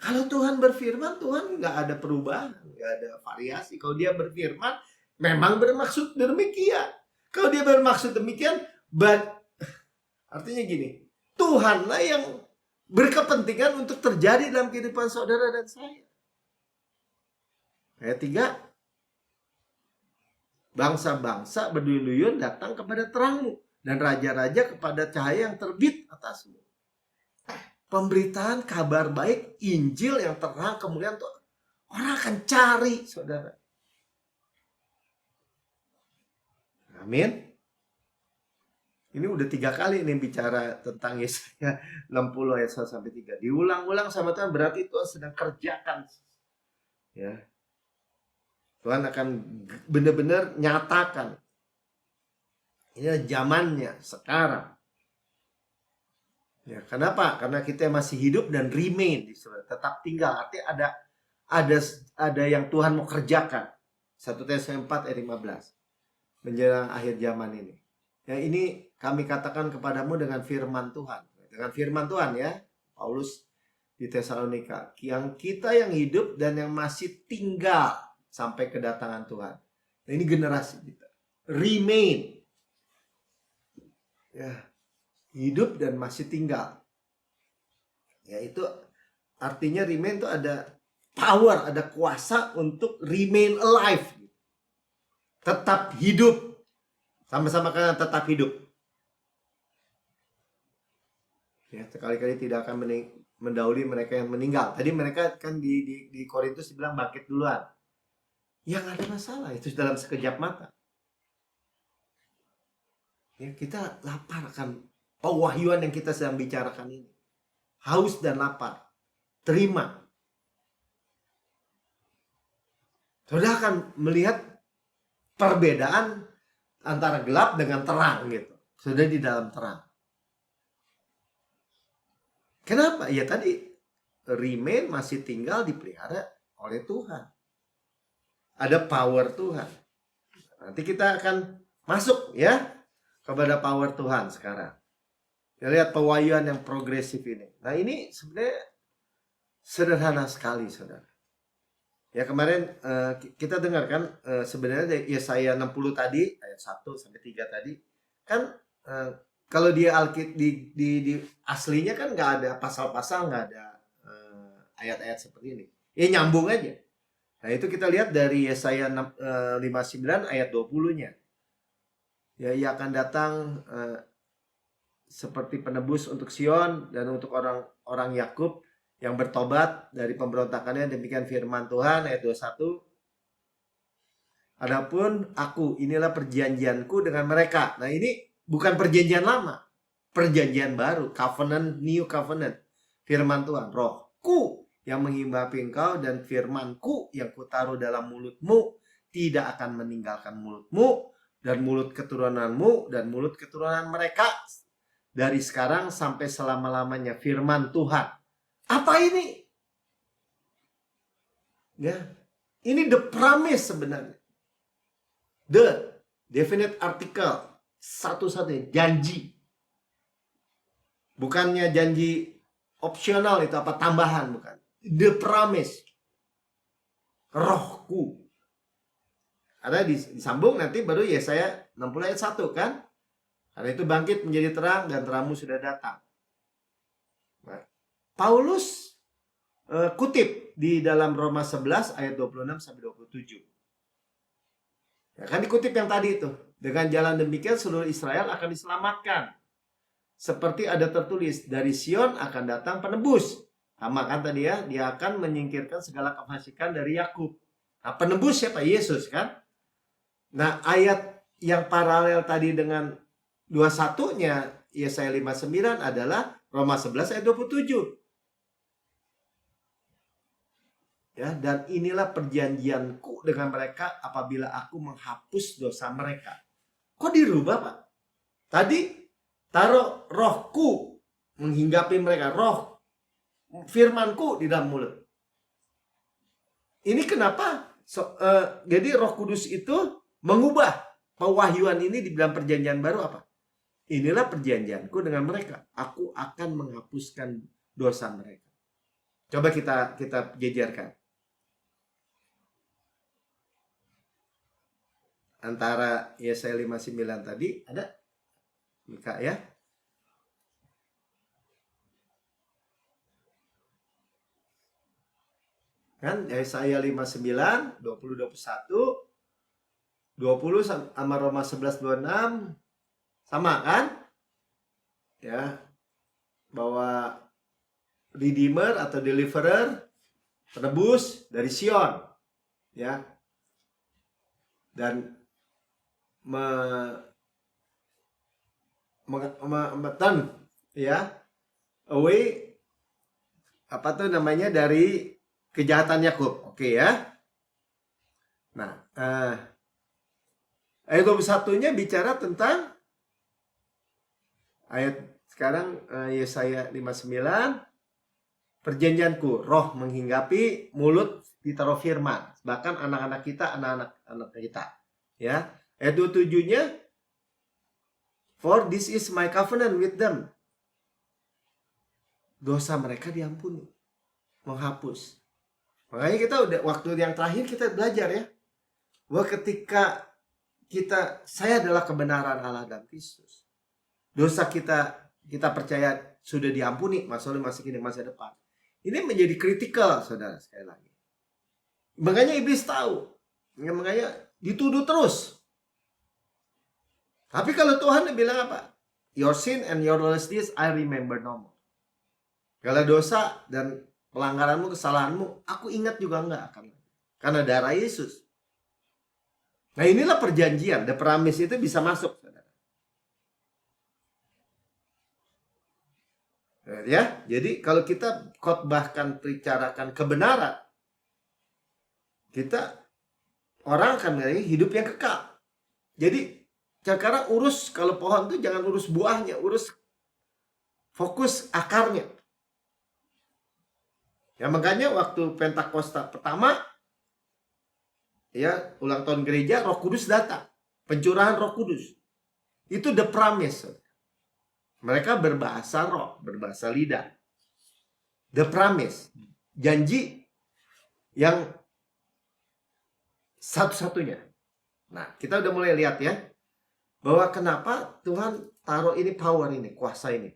Kalau Tuhan berfirman, Tuhan nggak ada perubahan, nggak ada variasi. Kalau dia berfirman, memang bermaksud demikian. Kalau dia bermaksud demikian, artinya gini, Tuhanlah yang berkepentingan untuk terjadi dalam kehidupan saudara dan saya. Ayat 3, bangsa-bangsa berduyun-duyun datang kepada terangmu, dan raja-raja kepada cahaya yang terbit atasmu. Pemberitaan kabar baik, Injil yang terang, kemuliaan Tuhan, orang akan cari, saudara. Amin. Ini udah 3 kali nih bicara tentang Yesaya 60 ayat 1 sampai 3. Diulang-ulang sama Tuhan, berarti Tuhan sedang kerjakan. Ya. Tuhan akan benar-benar nyatakan. Ini zamannya sekarang. Ya, kenapa? Karena kita masih hidup dan remain, tetap tinggal. Artinya ada yang Tuhan mau kerjakan. 1 Tesalonika 4 ayat 15. Menjelang akhir zaman ini. Ya, ini kami katakan kepadamu dengan firman Tuhan. Dengan firman Tuhan ya, Paulus di Tesalonika. Yang kita yang hidup dan yang masih tinggal sampai kedatangan Tuhan. Nah, ini generasi kita. Remain. Ya, hidup dan masih tinggal. Ya, itu artinya remain itu ada power, ada kuasa untuk remain alive. Tetap hidup. Sama-sama kan tetap hidup. Ya, sekali-kali tidak akan mendahului mereka yang meninggal. Tadi mereka kan di Korintus bilang bangkit duluan. Ya nggak ada masalah, itu dalam sekejap mata. Ya, kita lapar akan pewahyuan yang kita sedang bicarakan ini. Haus dan lapar. Terima. Saudara akan melihat perbedaan antara gelap dengan terang gitu. Sudah di dalam terang. Kenapa? Ya tadi remain masih tinggal dipelihara oleh Tuhan. Ada power Tuhan. Nanti kita akan masuk ya kepada power Tuhan sekarang. Kita lihat pewahyuan yang progresif ini. Nah, ini sebenarnya sederhana sekali, saudara. Ya, kemarin kita dengarkan sebenarnya Yesaya 60 tadi ayat 1 sampai 3 tadi kan kalau dia di aslinya kan nggak ada pasal-pasal, nggak ada ayat-ayat seperti ini. Ya nyambung aja. Nah, itu kita lihat dari Yesaya 59 ayat 20-nya. Ya, ia akan datang seperti penebus untuk Sion dan untuk orang-orang Yakub yang bertobat dari pemberontakannya, demikian firman Tuhan ayat 21. Adapun aku, inilah perjanjianku dengan mereka. Nah, ini bukan perjanjian lama, perjanjian baru, covenant, new covenant. Firman Tuhan, rohku yang menghimpapi engkau dan firmanku yang kutaruh dalam mulutmu tidak akan meninggalkan mulutmu dan mulut keturunanmu dan mulut keturunan mereka dari sekarang sampai selama-lamanya. Firman Tuhan. Apa ini? Ya, ini the promise sebenarnya. The definite article, satu-satunya janji. Bukannya janji opsional itu apa tambahan, bukan. The promise. Rohku. Ada disambung nanti baru Yesaya 60 ayat 1 kan? Karena itu bangkit menjadi terang dan terangmu sudah datang. Nah, Paulus kutip di dalam Roma 11 ayat 26 sampai 27. Ya kan dikutip yang tadi itu. Dengan jalan demikian seluruh Israel akan diselamatkan. Seperti ada tertulis, dari Sion akan datang penebus. Sama kan tadi ya, dia akan menyingkirkan segala kefasikan dari Yakub. Nah, penebus siapa? Yesus kan? Nah, ayat yang paralel tadi dengan 21-nya Yesaya 59 adalah Roma 11 ayat 27. Ya, dan inilah perjanjianku dengan mereka apabila aku menghapus dosa mereka. Kok dirubah, Pak? Tadi taruh rohku menghinggapi mereka, roh firmanku di dalam mulut. Ini kenapa? Jadi Roh Kudus itu mengubah pewahyuan ini di dalam perjanjian baru apa? Inilah perjanjianku dengan mereka. Aku akan menghapuskan dosa mereka. Coba kita jejerkan. Antara Yesaya 59 tadi ada Mika ya. Kan Yesaya 59 20 21 20 sama Roma 11 26 sama kan? Ya. Bahwa Redeemer atau Deliverer penebus dari Sion ya. Dan ya away apa tuh namanya dari kejahatan Yakub. Oke ya. Nah, ayat 21-nya bicara tentang ayat sekarang Yesaya 59 perjanjianku, roh menghinggapi, mulut ditaruh firman. Bahkan anak-anak kita, anak-anak kita. Ya. Ayat 27-nya for this is my covenant with them. Dosa mereka diampuni. Menghapus. Makanya kita udah waktu yang terakhir kita belajar ya. Bahwa ketika saya adalah kebenaran Allah dalam Kristus. Dosa kita percaya sudah diampuni, masa lalu, masa kini, masa depan. Ini menjadi kritikal, saudara, sekali lagi. Makanya iblis tahu. Makanya dituduh terus. Tapi kalau Tuhan bilang apa? Your sin and your lawlessness I remember no more. Kalau dosa dan pelanggaranmu, kesalahanmu, aku ingat juga enggak akan. Karena darah Yesus. Nah inilah perjanjian. The promise itu bisa masuk, saudara. Ya, jadi kalau kita khotbahkan, bicarakan kebenaran, orang akan memiliki hidup yang kekal. Jadi sekarang kalau pohon itu jangan urus buahnya, urus fokus akarnya. Ya makanya waktu Pentakosta pertama, ya ulang tahun gereja, Roh Kudus datang, pencurahan Roh Kudus. Itu the promise. Mereka berbahasa roh, berbahasa lidah. The promise, janji yang satu-satunya. Nah, kita udah mulai lihat ya, bahwa kenapa Tuhan taruh ini power ini, kuasa ini.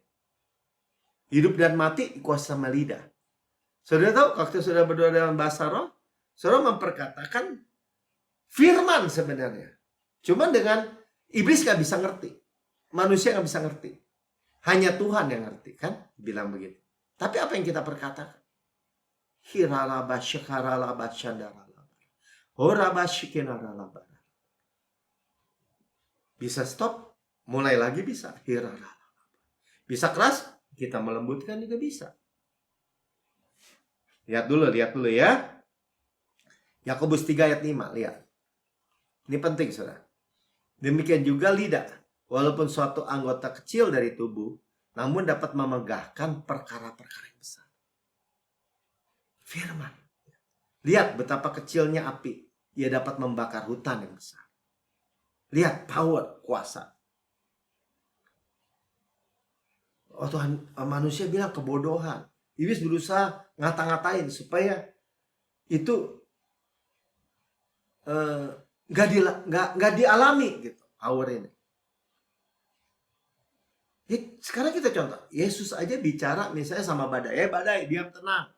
Hidup dan mati kuasa sama lidah. Saudara tahu, waktu saudara berdoa dalam bahasa roh, saudara memperkatakan firman sebenarnya. Cuman dengan iblis gak bisa ngerti. Manusia gak bisa ngerti. Hanya Tuhan yang ngerti kan, bilang begitu. Tapi apa yang kita perkatakan? Bisa stop, mulai lagi bisa. Bisa keras, kita melembutkan juga bisa. Lihat dulu ya. Yakobus 3 ayat 5, lihat. Ini penting, saudara. Demikian juga lidah. Walaupun suatu anggota kecil dari tubuh, namun dapat memegahkan perkara-perkara yang besar. Firman. Lihat betapa kecilnya api. Ia dapat membakar hutan yang besar. Lihat power, kuasa. Oh Tuhan, manusia bilang kebodohan. Iblis berusaha ngata-ngatain supaya itu nggak dialami gitu. Power ini. Sekarang kita contoh, Yesus aja bicara misalnya sama badai, badai diam tenang,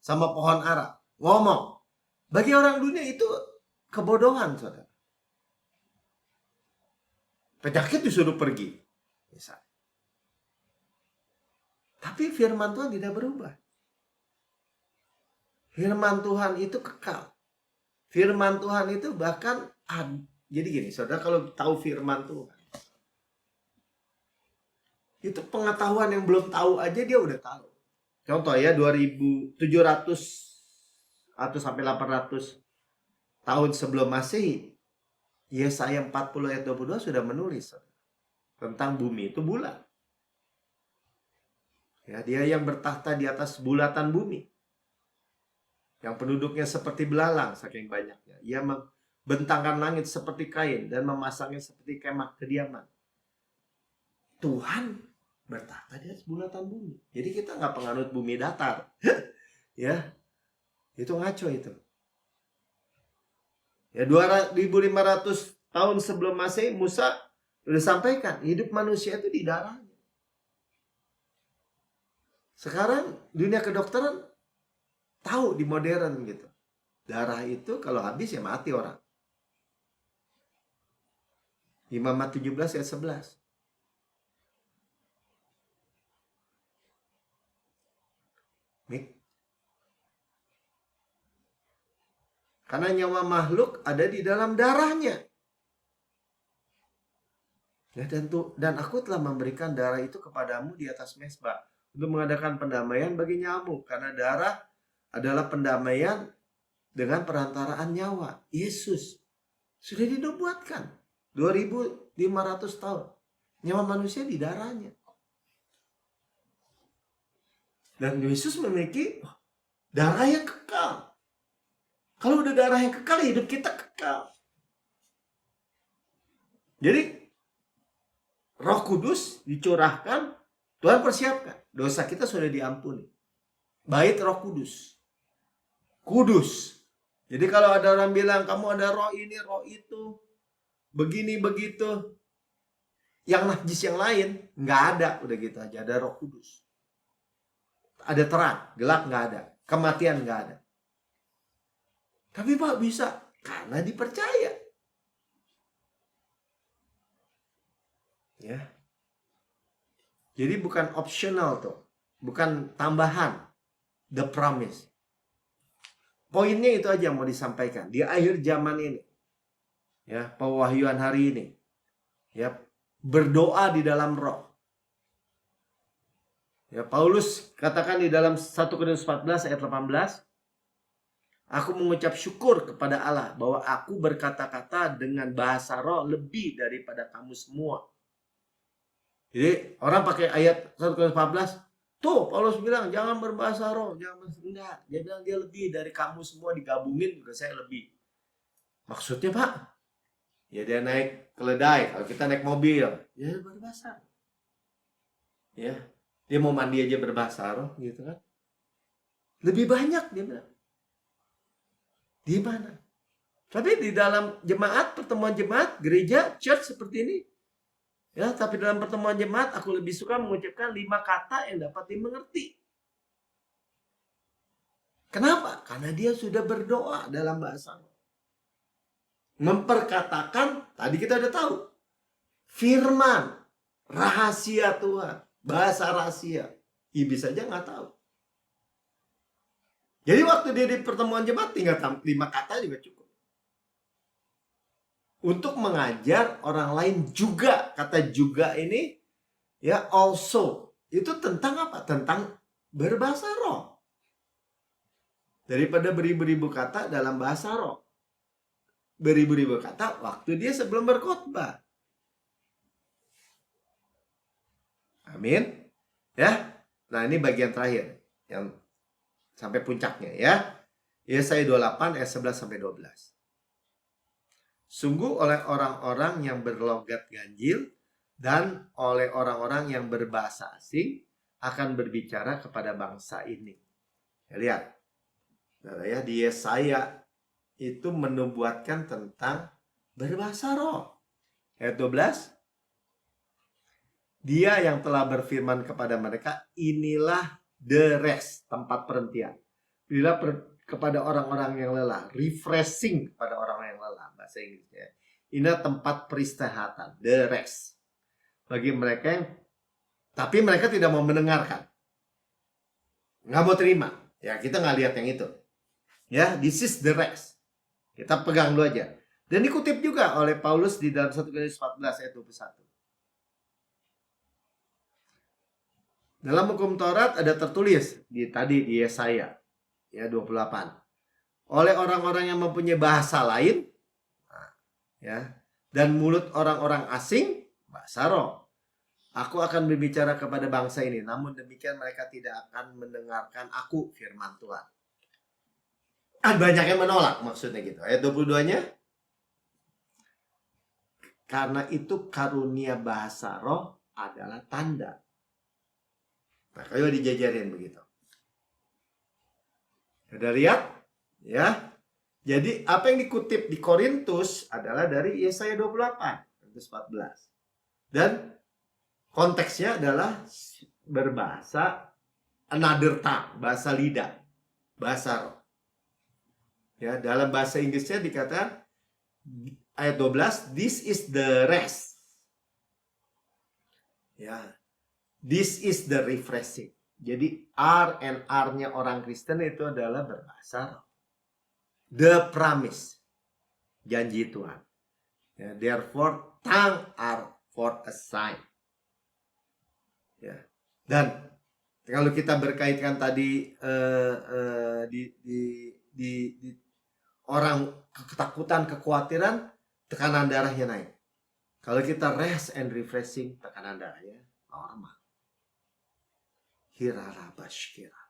sama pohon ara, ngomong. Bagi orang dunia itu kebodohan, saudara. Penyakit disuruh pergi, misalnya. Tapi firman Tuhan tidak berubah. Firman Tuhan itu kekal. Firman Tuhan itu bahkan jadi gini, saudara, kalau tahu firman Tuhan, itu pengetahuan yang belum tahu aja dia udah tahu. Contoh ya, 2700 atau sampai 800 tahun sebelum Masehi, Yesaya 40 ayat 22 sudah menulis tentang bumi itu bulat. Ya, dia yang bertahta di atas bulatan bumi. Yang penduduknya seperti belalang saking banyaknya. Ia membentangkan langit seperti kain dan memasangnya seperti kemah kediaman. Tuhan bertahta di atas bulatan bumi. Jadi kita nggak penganut bumi datar. Ya, itu ngaco itu. Ya, 2500 tahun sebelum Masehi Musa sudah sampaikan hidup manusia itu di darahnya. Sekarang dunia kedokteran tahu di modern gitu. Darah itu kalau habis ya mati orang. Imamat 17 ayat 11. Mik. Karena nyawa makhluk ada di dalam darahnya. Ya, dan aku telah memberikan darah itu kepadamu di atas mezbah untuk mengadakan pendamaian bagi nyamuk. Karena darah adalah pendamaian dengan perantaraan nyawa. Yesus sudah dinubuatkan 2500 tahun. Nyawa manusia di darahnya. Dan Yesus memiliki darah yang kekal. Kalau udah darah yang kekal, hidup kita kekal. Jadi Roh Kudus dicurahkan, Tuhan persiapkan. Dosa kita sudah diampuni. Bait Roh Kudus. Kudus. Jadi kalau ada orang bilang kamu ada roh ini, roh itu, begini begitu, yang najis yang lain nggak ada, udah gitu aja. Ada Roh Kudus. Ada terang, gelap nggak ada, kematian nggak ada. Tapi Pak bisa karena dipercaya. Ya. Jadi bukan optional tuh, bukan tambahan. The promise. Poinnya itu aja yang mau disampaikan di akhir zaman ini. Ya, pewahyuan hari ini. Ya, berdoa di dalam roh. Ya, Paulus katakan di dalam 1 Korintus 14 ayat 18, aku mengucap syukur kepada Allah bahwa aku berkata-kata dengan bahasa roh lebih daripada kamu semua. Jadi orang pakai ayat 1 Korintus 14, tuh Paulus bilang jangan berbahasa roh, jangan enggak. Dia bilang dia lebih dari kamu semua digabungin juga saya lebih. Maksudnya Pak, ya dia naik keledai, kalau kita naik mobil, ya berbahasa. Ya, dia mau mandi aja berbahasa roh gitu kan. Lebih banyak dia bilang. Di mana? Tapi di dalam jemaat, pertemuan jemaat, gereja, church seperti ini, ya, tapi dalam pertemuan jemaat aku lebih suka mengucapkan 5 kata yang dapat dimengerti. Kenapa? Karena dia sudah berdoa dalam bahasa. Memperkatakan, tadi kita udah tahu, firman, rahasia Tuhan, bahasa rahasia. Iblis saja nggak tahu. Jadi waktu dia di pertemuan jemaat tinggal 5 kata juga cukup. Untuk mengajar orang lain juga. Kata juga ini ya also. Itu tentang apa? Tentang berbahasa roh. Daripada beribu-ribu kata dalam bahasa roh. Beribu-ribu kata waktu dia sebelum berkhotbah. Amin. Ya. Nah, ini bagian terakhir yang sampai puncaknya ya. Yesaya 28 ayat 11 sampai 12. Sungguh oleh orang-orang yang berlogat ganjil dan oleh orang-orang yang berbahasa asing akan berbicara kepada bangsa ini. Ya, lihat. Nah, ya, di Yesaya itu menubuatkan tentang berbahasa roh. Ayat 12. Dia yang telah berfirman kepada mereka, inilah the rest, tempat perhentian. Bila kepada orang-orang yang lelah, refreshing kepada orang yang lelah, bahasa Inggrisnya. Inilah tempat peristirahatan, the rest. Bagi mereka yang, tapi mereka tidak mau mendengarkan. Nggak mau terima. Ya, kita nggak lihat yang itu. Ya, this is the rest. Kita pegang dulu aja. Dan dikutip juga oleh Paulus di dalam 1 Korintus 14 ayat 21. Dalam hukum Taurat ada tertulis di Yesaya ya 28. Oleh orang-orang yang mempunyai bahasa lain, ya, dan mulut orang-orang asing bahasa roh. Aku akan berbicara kepada bangsa ini, namun demikian mereka tidak akan mendengarkan aku, firman Tuhan. Banyak yang menolak maksudnya gitu. Ayat 22-nya. Karena itu karunia bahasa roh adalah tanda. Nah, kayak dijajarin begitu. Udah lihat? Ya. Jadi apa yang dikutip di Korintus adalah dari Yesaya 28, Korintus 14. Dan konteksnya adalah berbahasa another tongue, bahasa lidah, bahasa roh. Ya, dalam bahasa Inggrisnya dikatakan ayat 12, this is the rest. Ya. This is the refreshing. Jadi R and R-nya orang Kristen itu adalah berbahasa roh. The promise. Janji Tuhan. Ya, therefore tongue are for a sign. Ya. Dan kalau kita berkaitkan tadi di orang ketakutan, kekhawatiran, tekanan darahnya naik. Kalau kita rest and refreshing, tekanan darahnya normal. Hirarabashkira.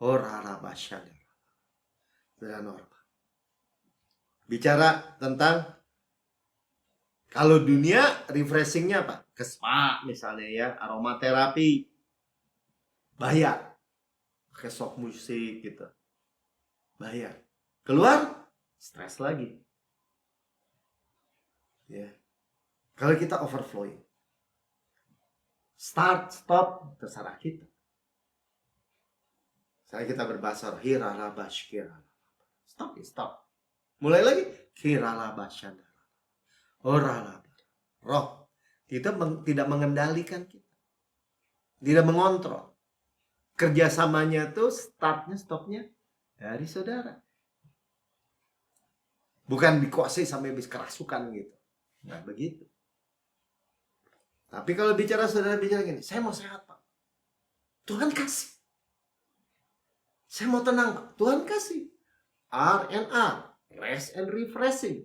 Orarabashadara. Sudah normal. Bicara tentang kalau dunia refreshingnya apa? Ke spa misalnya ya, aromaterapi. Bayar. Pakai shock musik gitu. Bayar. Keluar, stres lagi. Ya. Kalau kita overflowing. Start, stop, terserah kita. Saya kita berbahasa hirarabashkira. Stop, stop. Mulai lagi. Kiralabashadara. Oralaba. Roh. Itu tidak mengendalikan kita. Tidak mengontrol. Kerjasamanya tuh startnya, stopnya dari saudara. Bukan dikuasai sampai habis kerasukan gitu. Nggak begitu. Tapi kalau bicara saudara bicara gini, saya mau sehat Pak. Tuhan kasih. Saya mau tenang Pak. Tuhan kasih. R&R. Rest and refreshing.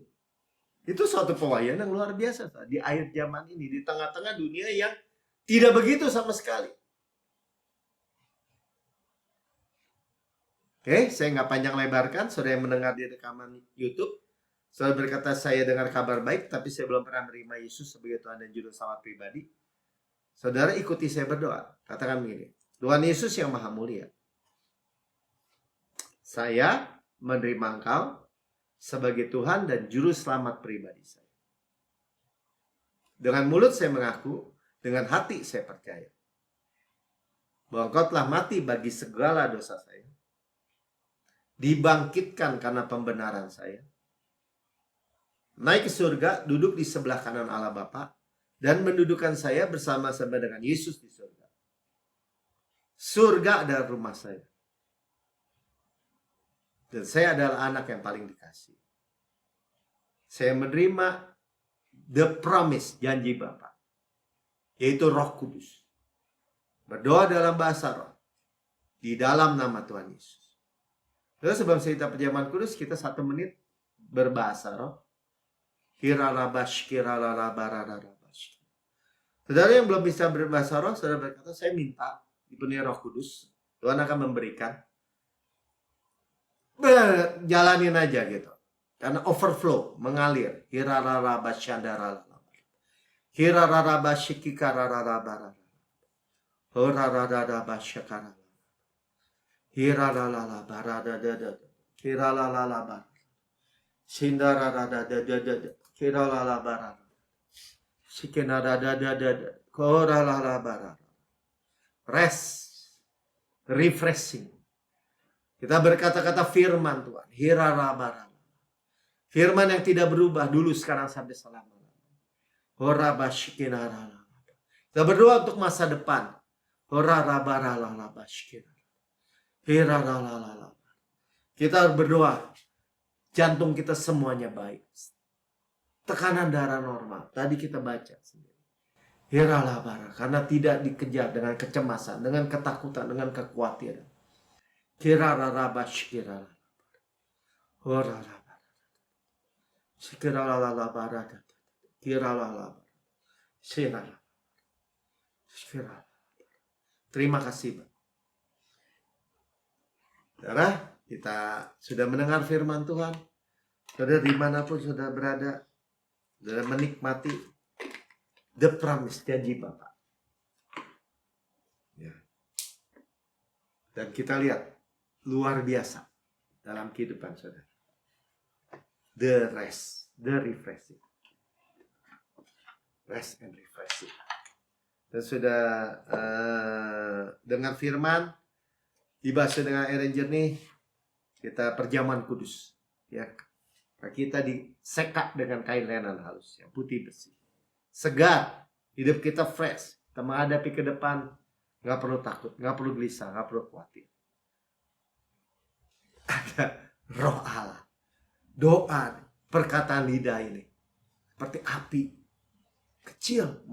Itu suatu pewayangan yang luar biasa Pak. Di akhir zaman ini. Di tengah-tengah dunia yang tidak begitu sama sekali. Oke, saya nggak panjang lebarkan. Saudara yang mendengar di rekaman YouTube. Saudara berkata, saya dengar kabar baik, tapi saya belum pernah menerima Yesus sebagai Tuhan dan Juru Selamat pribadi. Saudara ikuti saya berdoa. Katakan begini, Tuhan Yesus yang Maha Mulia, saya menerima Engkau sebagai Tuhan dan Juru Selamat pribadi saya. Dengan mulut saya mengaku, dengan hati saya percaya bahwa Engkau telah mati bagi segala dosa saya, dibangkitkan karena pembenaran saya, naik ke surga, duduk di sebelah kanan Allah Bapa, dan mendudukkan saya bersama-sama dengan Yesus di surga. Surga adalah rumah saya. Dan saya adalah anak yang paling dikasih. Saya menerima the promise, janji Bapa, yaitu Roh Kudus. Berdoa dalam bahasa roh, di dalam nama Tuhan Yesus. Lalu sebelum kita perjamuan kudus, kita 1 menit berbahasa roh. Saudara yang belum bisa berbahasa roh, saudara berkata, saya minta dipenuhi Roh Kudus. Tuhan akan memberikan. Jalanin aja gitu. Karena overflow, mengalir. Rest, refreshing. Kita berkata-kata firman Tuhan. Firman yang tidak berubah dulu, sekarang, sampai selama-lamanya. Kita berdoa untuk masa depan. Kita berdoa, jantung kita semuanya baik. Tekanan darah normal. Tadi kita baca sendiri. Karena tidak dikejar dengan kecemasan, dengan ketakutan, dengan kekhawatiran. Sekiralala barada. Kiralala. Sirala. Sekirala. Terima kasih, Pak. Saudara, kita sudah mendengar firman Tuhan. Saudara dimanapun saudara berada, saudara menikmati the promise, janji Bapak. Ya. Dan kita lihat luar biasa dalam kehidupan saudara. The rest, the refreshing. Rest and refreshing. Dan sudah dengar firman, dibahas dengan air yang jernih, kita perjamuan kudus. Ya, kita disekak dengan kain lenan halus yang putih bersih. Segar, hidup kita fresh. Kita menghadapi ke depan, nggak perlu takut, nggak perlu gelisah, nggak perlu khawatir. Ada roh Allah. Doa, perkataan lidah ini seperti api kecil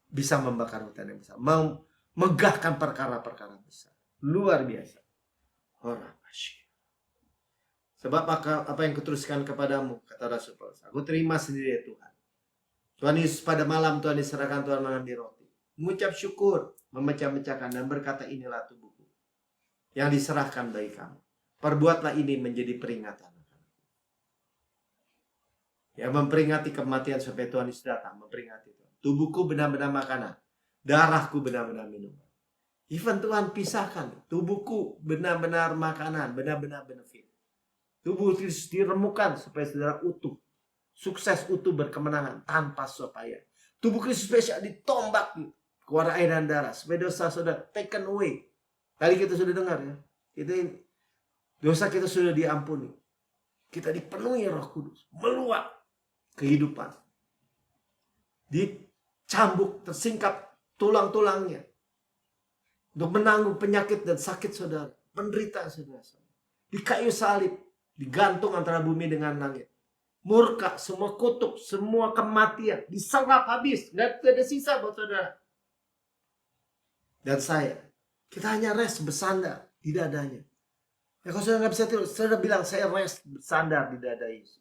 bisa membakar hutan yang besar, memegahkan perkara-perkara besar. Luar biasa. Sebab apa yang kuteruskan kepadamu, kata Rasul Paulus, aku terima sendiri ya Tuhan. Tuhan Yesus pada malam Tuhan diserahkan, Tuhan mengambil roti, mengucap syukur, memecah-mecahkan dan berkata, inilah tubuhku yang diserahkan bagi kamu. Perbuatlah ini menjadi peringatan. Ya, memperingati kematian sampai Tuhan Yesus datang, memperingati Tuhan. Tubuhku benar-benar makanan, darahku benar-benar minuman. Even Tuhan pisahkan, tubuhku benar-benar makanan, benar-benar benefit. Tubuh Kristus diremukan supaya saudara utuh, sukses utuh berkemenangan tanpa supaya. Tubuh Kristus spesial ditombak, keluar air dan darah supaya dosa saudara taken away. Tadi kita sudah dengar ya, dosa kita sudah diampuni. Kita dipenuhi Roh Kudus, meluap kehidupan. Dicambuk, tersingkap tulang-tulangnya untuk menanggung penyakit dan sakit saudara, penderitaan saudara. Di kayu salib, digantung antara bumi dengan langit. Murka, semua kutuk, semua kematian diserap habis, nggak ada sisa buat saudara. Dan saya, kita hanya rest bersandar di dadanya. Ya kalau saudara nggak bisa tidur, saudara bilang saya rest bersandar di dada Yesus.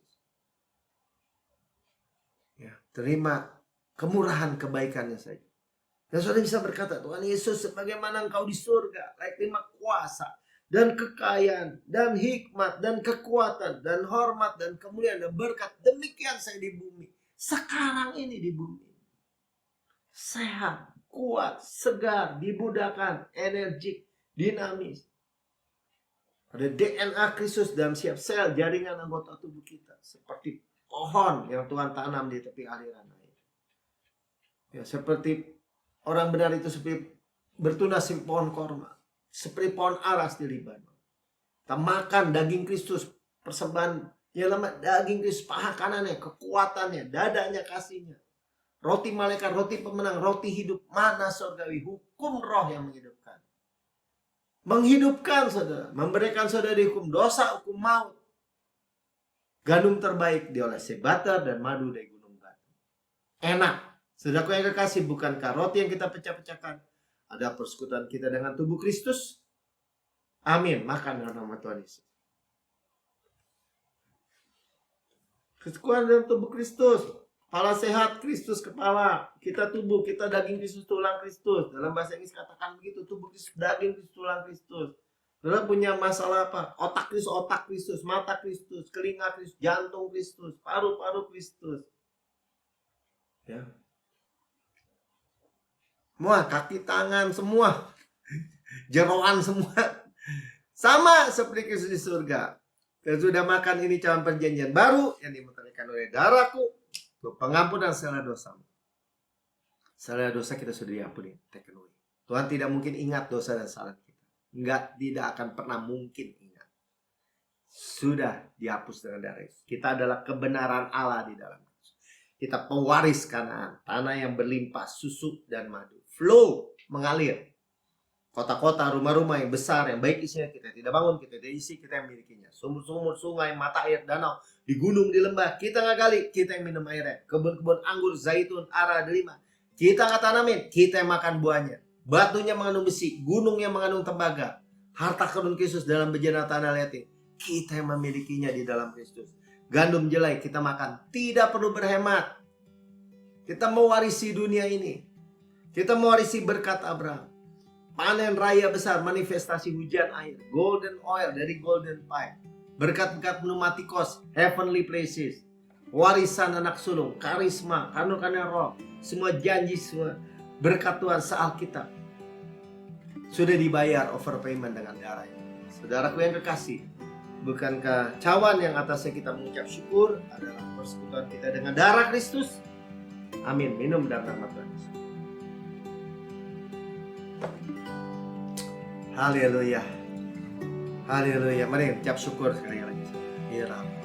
Ya, terima kemurahan kebaikannya saja. Dan saudara bisa berkata, Tuhan Yesus, sebagaimana Engkau di surga, layak terima kuasa dan kekayaan dan hikmat dan kekuatan dan hormat dan kemuliaan dan berkat. Demikian saya di bumi. Sekarang ini di bumi. Sehat, kuat, segar, dibudahkan, energik, dinamis. Ada DNA Kristus dalam setiap sel jaringan anggota tubuh kita. Seperti pohon yang Tuhan tanam di tepi aliran air. Ya, seperti orang benar itu seperti bertunas si pohon korma. Seperti pohon aras di Libanon. Kita makan daging Kristus. Persembahan yang lama daging Kristus. Paha kanannya, kekuatannya, dadanya, kasihnya. Roti malaikat, roti pemenang, roti hidup. Mana surgawi, hukum roh yang menghidupkan. Menghidupkan saudara. Memberikan saudara dihukum dosa, hukum maut. Gandum terbaik diolesi butter dan madu dari gunung batu. Enak. Saudaraku yang kekasih, bukankah roti yang kita pecah-pecahkan ada persekutuan kita dengan tubuh Kristus? Amin. Makan dalam nama Tuhan Yesus. Persekutuan dalam tubuh Kristus. Kepala sehat, Kristus kepala. Kita tubuh, kita daging Kristus, tulang Kristus. Dalam bahasa Inggris katakan begitu. Tubuh Kristus, daging Kristus, tulang Kristus. Saudara punya masalah apa? Otak Kristus, mata Kristus, telinga Kristus, jantung Kristus, paru-paru Kristus. Ya. Semua, kaki tangan semua. Jeroan semua. Sama seperti Kristus di surga. Dan sudah makan ini cawan perjanjian baru yang dimutarkan oleh darahku untuk pengampunan segala dosa. Segala dosa kita sudah diampuni. Taken away. Tuhan tidak mungkin ingat dosa dan salah kita. Tidak akan pernah mungkin ingat. Sudah dihapus dengan darah Yesus. Kita adalah kebenaran Allah di dalam Yesus. Kita pewaris Kanaan, tanah yang berlimpah susu dan madu. Flow, mengalir. Kota-kota, rumah-rumah yang besar, yang baik isinya kita tidak bangun, kita tidak isi, kita yang milikinya. Sumur-sumur, sungai, mata air, danau, di gunung, di lembah, kita nggak gali, kita yang minum airnya. Kebun-kebun anggur, zaitun, ara, delima, kita nggak tanamin, kita yang makan buahnya. Batunya mengandung besi, gunungnya mengandung tembaga. Harta karun Kristus dalam bejana tanah liatin, kita yang memilikinya di dalam Kristus. Gandum jelai kita makan. Tidak perlu berhemat. Kita mewarisi dunia ini. Kita mewarisi berkat Abraham. Panen raya besar, manifestasi hujan air, golden oil dari golden pipe, berkat-berkat pneumatikos, heavenly places, warisan anak sulung, karisma, karunia roh, semua janji, semua berkat Tuhan sealkitab sudah dibayar overpayment dengan darahnya. Saudaraku yang kekasih, bukankah cawan yang atasnya kita mengucap syukur adalah persekutuan kita dengan darah Kristus? Amin. Minum dalam nama Tuhan Yesus. Haleluya. Haleluya. Mari ucap syukur sekali lagi. Ya Rabb.